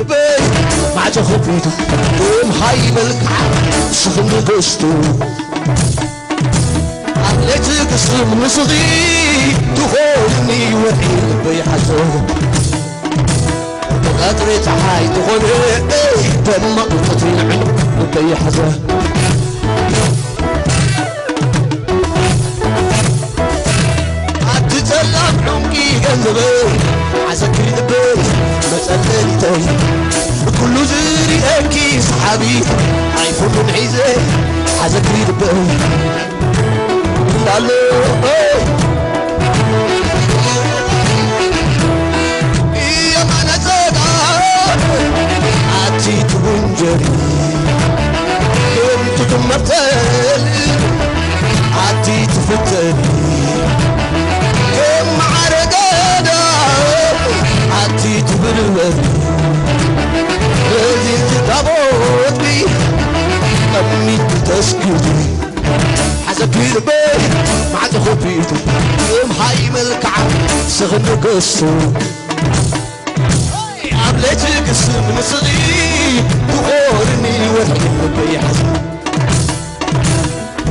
البيت مع خفيته ومحيب الكعب شغل قشته عملتك اسم نصغي تخوني وحيد بيحزن قطرة حاي تخوني دم قطرين عنب بيحزن عتتلم عمقي قلبي عزكري دبي مسألتي كل زيري اكي صحابي عيفون عيزي عزكري دبي لالو يا ما نزادا عتي تبنجري كنت تمرتل عتي تفتني كم عرقادا عتي تبرمني لذي تتابوت بي أمي تسكتني حسبي لبي ما عاد خبيته يوم هاي ملكعة سغن قصو عملتك اسم نصغي تغورني وحكي بي حسن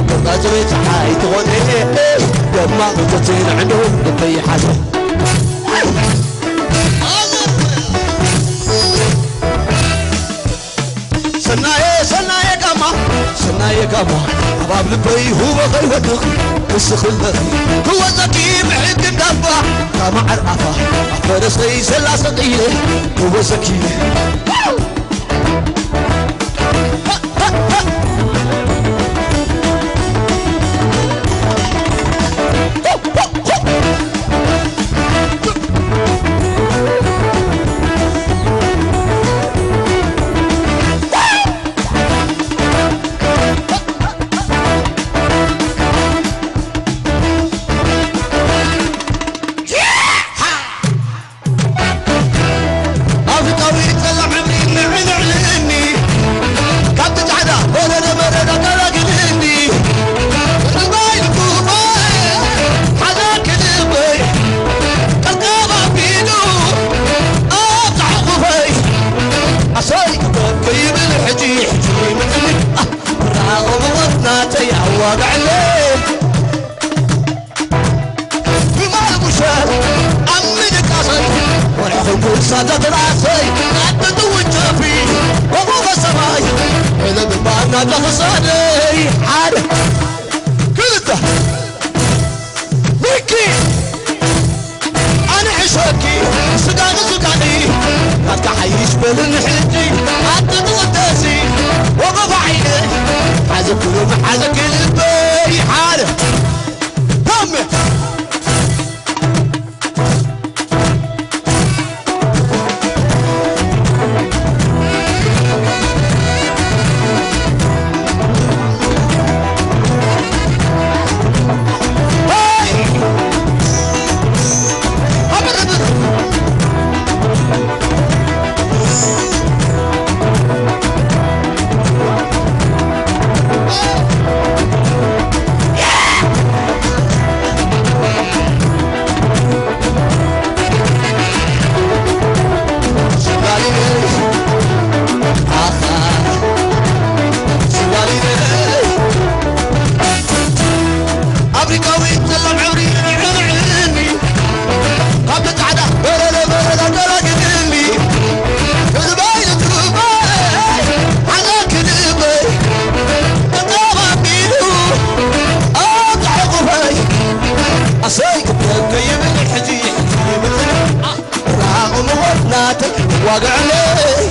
قدرت حاي تغني لما قطتين عندهم بي حسن سنايا قاما أباب لبي هو غير ودق السخلة هو ذكي بعد الدفع قام على العفا فرسي سلا ثقيلة هو سكينة صادت راسي عدت وجهي وفوق السماي إذا بالبانا تخصني عارف كلته ميكي أنا عشاكي سقاني ما تحيش بالنحجي عدت غداسي وقف عيني حازك كلهم حازك البي عارف همي واقع علي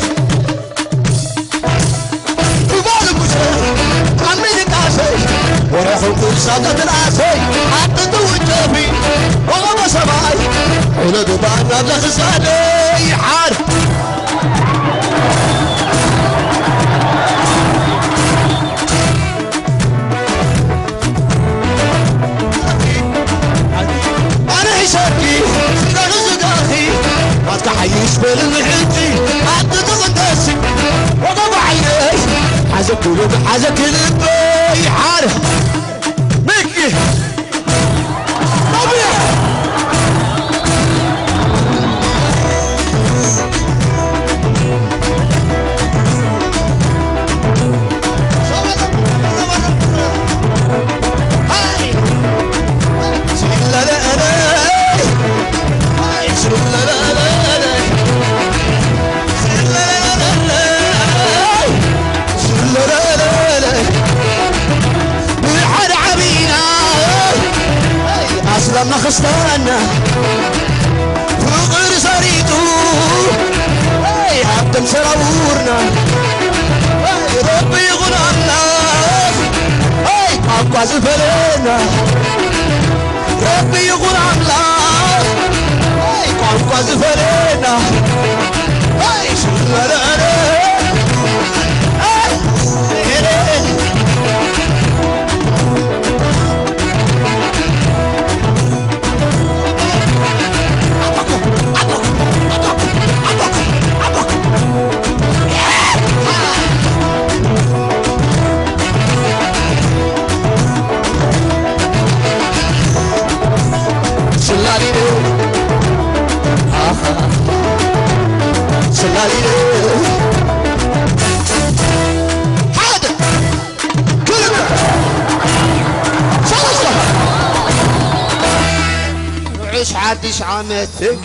وبالك وشي عمي قاسي وروح الكل صادت راسي حطت وجهي وغضب سماي ولد بانا بلخصاني عارف انا عشاكي سقاخي ما تحيش بالمحجي حطت غداسي وضب عيني حزك ولد حزك البي عارف مكي طبيعي هاي بالحد عبينا أصلا ما خستانا فقر صريتو عبد سراورنا ربي غنمنا عباس الفلينا ربي غنمنا عباس الفلينا عيش عادش عامتك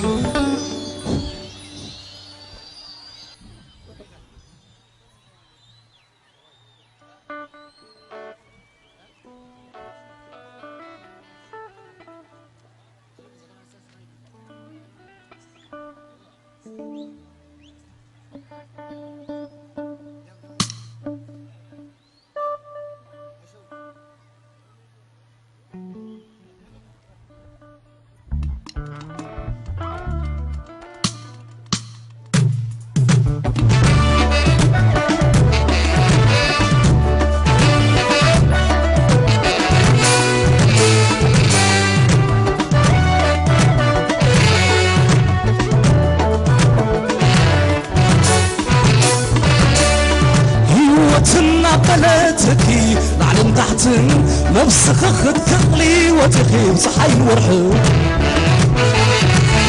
بلتكي نعلم تحتن مبسخ خد تقلي وتخيب صحي ورحو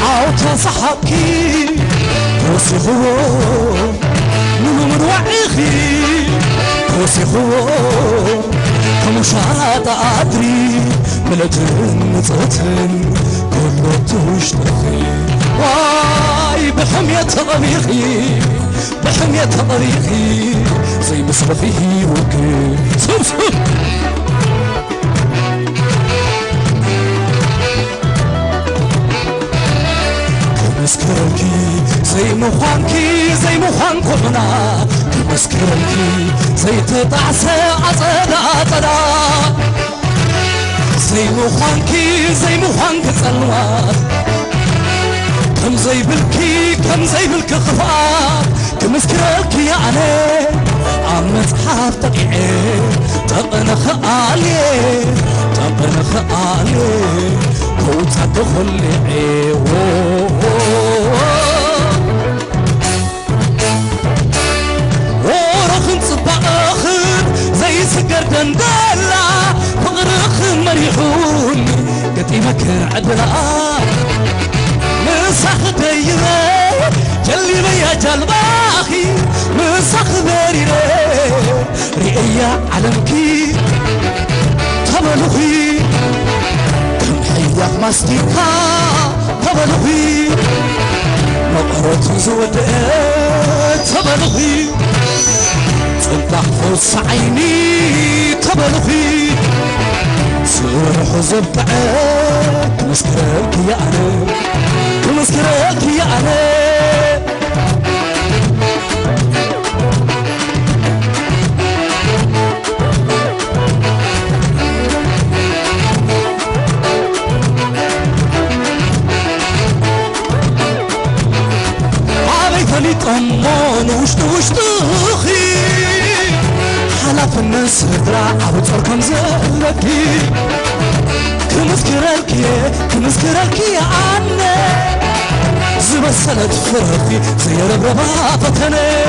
عاوتا صحاكي توسي خو نلو من وعيخي توسي خو كمشاهد أدري ملتن نتغتن كله توشتخي واي بحمية طريقي بحمية طريقي زي مصرفيه وكي صف كمسكركي زي مخانكي زي مخان كلنا كمسكركي زي تطعسى عصدا عصدا زي مخانكي زي مخان كسلوات كم زي بالكي خفاف كمسكرك يا أنا عم تحاف تقعي تقنخ علي كوت تدخل لعي ورخن صباخن زي سكر دندلا فغرخ مريحون قتيمك عدلا مسخ ديري جلي بيا جلباخي مسخ ديري رئيا علمكي تبلغي كم حيا مستيكا تبلغي مقرة زود تبلغي تفتح فوس عيني تبلغي سرح زبعك مسكرك يا أنا مسكرك يا أنا عبيتني طمان وشتوخي حلف الناس هدرع عبتفر كم زلكي كمسكرك يا أنا زبسلت فرقي زي ربربا فتني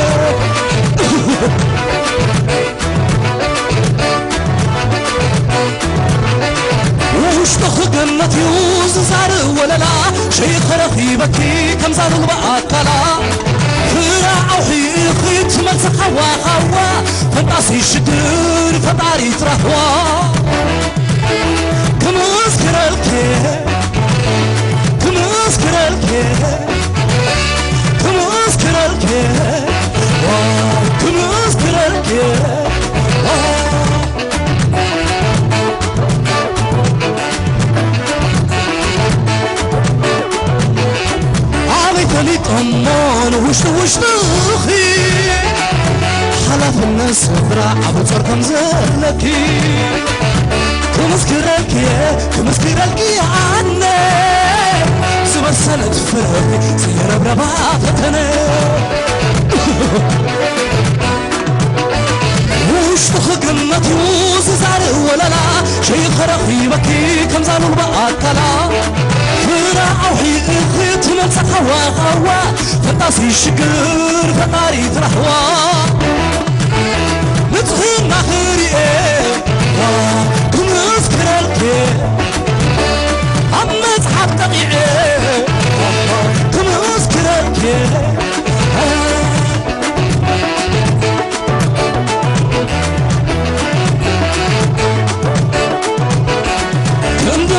وش تخ جنتي وزار ولا لا شيء خرفي بكي كم زار البقالا فرع وحيقي تمسح حوا فناسي شدر فطاري ترهوا كمسكرك حلف الناس برا عبو صركم زلكي كمسكرك عني سبر سنة فرق سيرب رباطتنا وش تخقمت يوز زاري ولا لا شي خرقي بكي كم زالوا البقاتلا فرع وحي اخيت من سحوا خوا فنتاسي شكر فقاري ترحوا نتخين نخيري ايه كم اسكرالك عم اصحاب تقيعي كم اسكرالك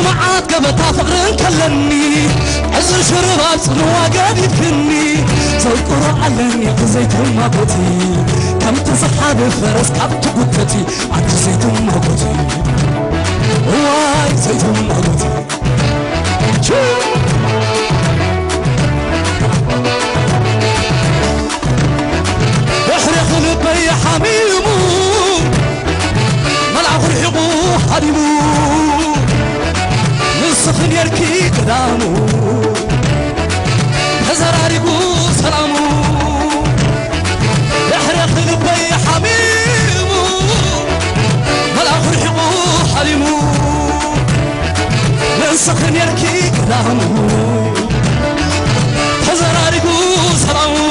معاد قبطها فقرن كلني عز شربات صنوا قاد يدفني زوقرا علني زيت ماقوتي كم تصحاب فرس كبت قدتي عد زيت ماقوتي واي زيت ماقوتي احرق لبي حميمو ملعب الحقو حريمو سخن يركي قدامو هزراريقو سلامو يحرق لبي حميمو ملاخ رحقو حليمو سخن يركي قدامو هزراريقو سلامو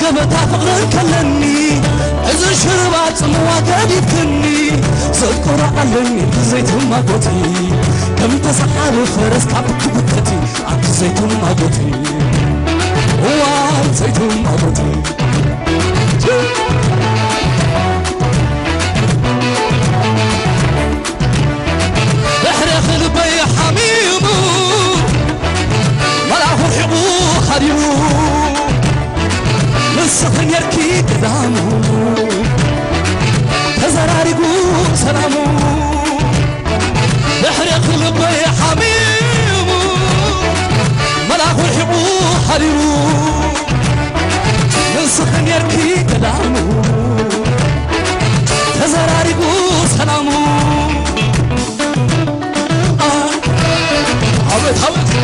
قبطها فقرن كلني عز شربات صنوا قاد يدفني سكر علني زيت ماقوتي كم تصحاب فرس كبت قدتي عد زيت ماقوتي زيت ماقوتي احرق لبي حميمو ملعه الحقو خريمو السخن يركي قدامو هزراريقو سلامو يحرق لبي حميمو ملاخو الحقو حريمو السخن يركي قدامو هزراريقو سلامو حبت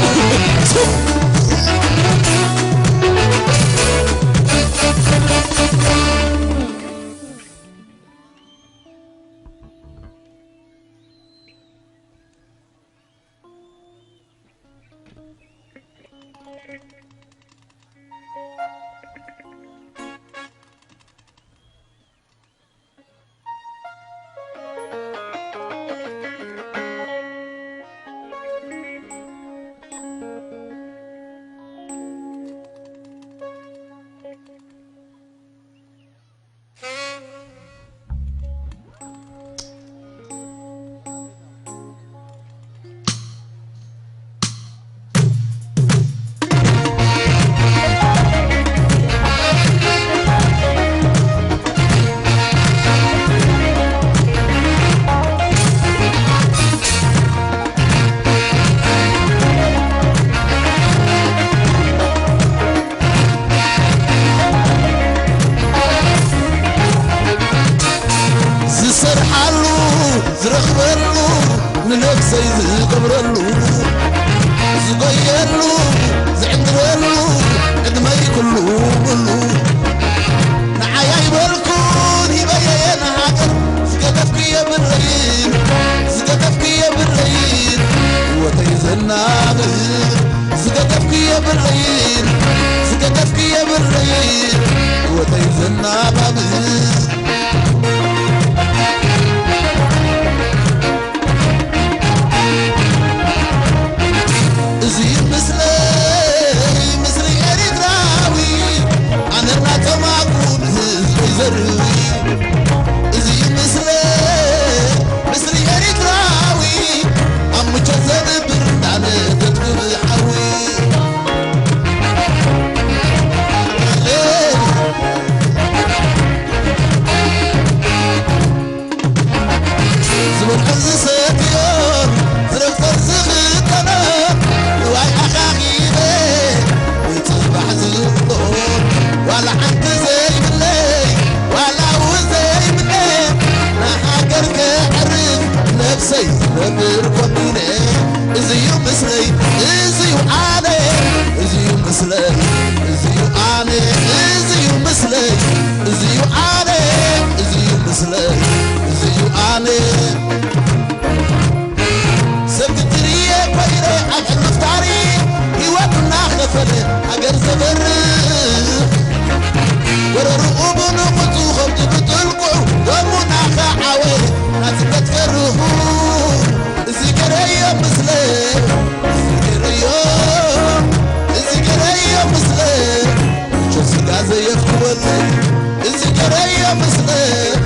إزكريا مسلم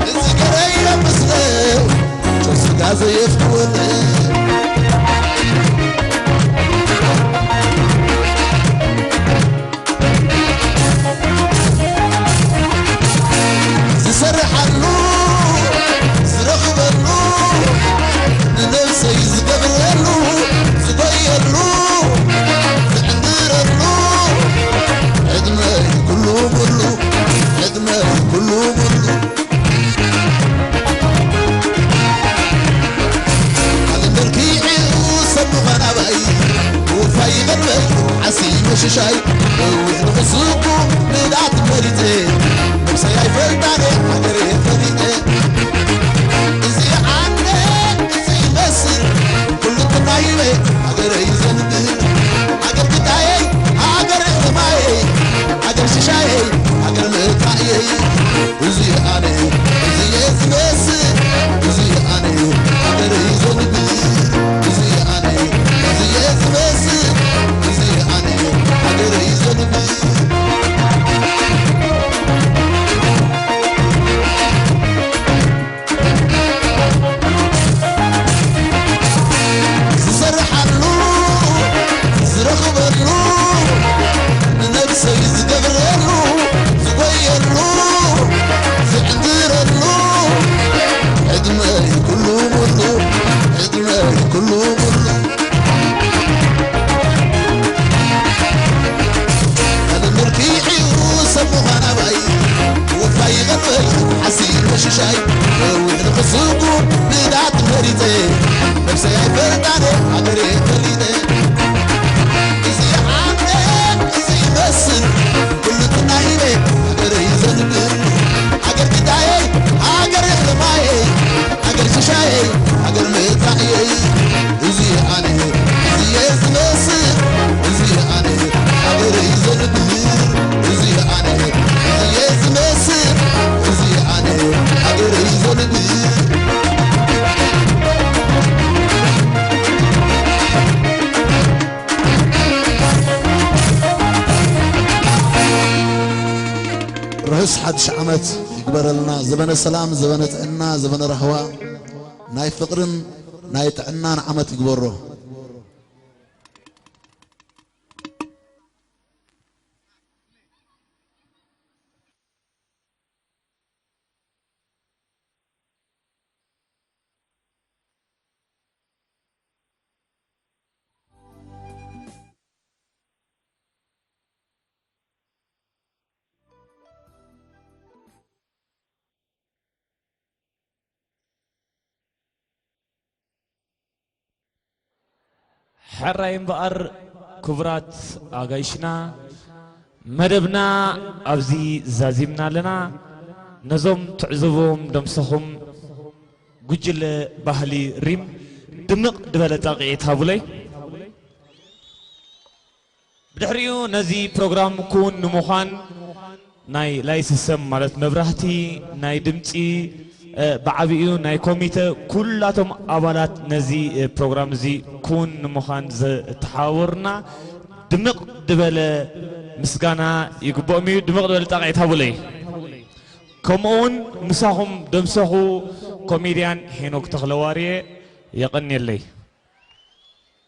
إزكريا مسلم جسد عزيف تولي زسرح اللو زرخب اللو لنفسي يزقبر اللو زبير اللو زعندر اللو عدمي كله بلو عدمي كله بلو على مركيعي وصبو غنابي وفاي غنبي عسيم ششاي وزن بسوقو مدعت مريتين نفسي يفلتاني حقري فريقين إزي عنك إزي مسر كل الطنايمي حقري زندر حقر قدايي حقر إخماي حقر ششاي حقر مقايي إزي عني إزي يزمسر إزي عني حقري زندر إزي عني إزي يزمسر إزي عني حقري زندر شاي ودن قصوكو بدات مريتي نفسي يفلتاني عقري تليتي إزي عامل إزي مسر كل تنايمي عقري زنبر عقر بدايي عقر إخلماي عقر ششاي عقر ميتاي إزي عني إزي يزمسر إزي عني عقري زنبر إزي عني إزي يزمسر إزي عني عقري زنبر رئيس حدش عمت يكبر لنا زبن السلام زبن تعنا زبن رهوة ناي فقرن ناي تعنا عمت يكبره حرايم بقر كبرات آغايشنا مدبنا أبزي زازيمنا لنا نزوم تعزبهم دمسخهم قجل بحلي ريم دمق دبالة تاقعي تابولي بدحريو نزي بروغرام كون نموخان ناي لايس السم مالت مبرهتي ناي دمتي بعبيو ناي كوميته كلاتهم أبالات نزي بروغرام زي كون نموخان تحاورنا دمق دبالة مسكانا يقبو ميو دمق دبالة تاقعي تابولي كمون مساهم دمسخو كوميديان هينوك تخلواري يقني اللي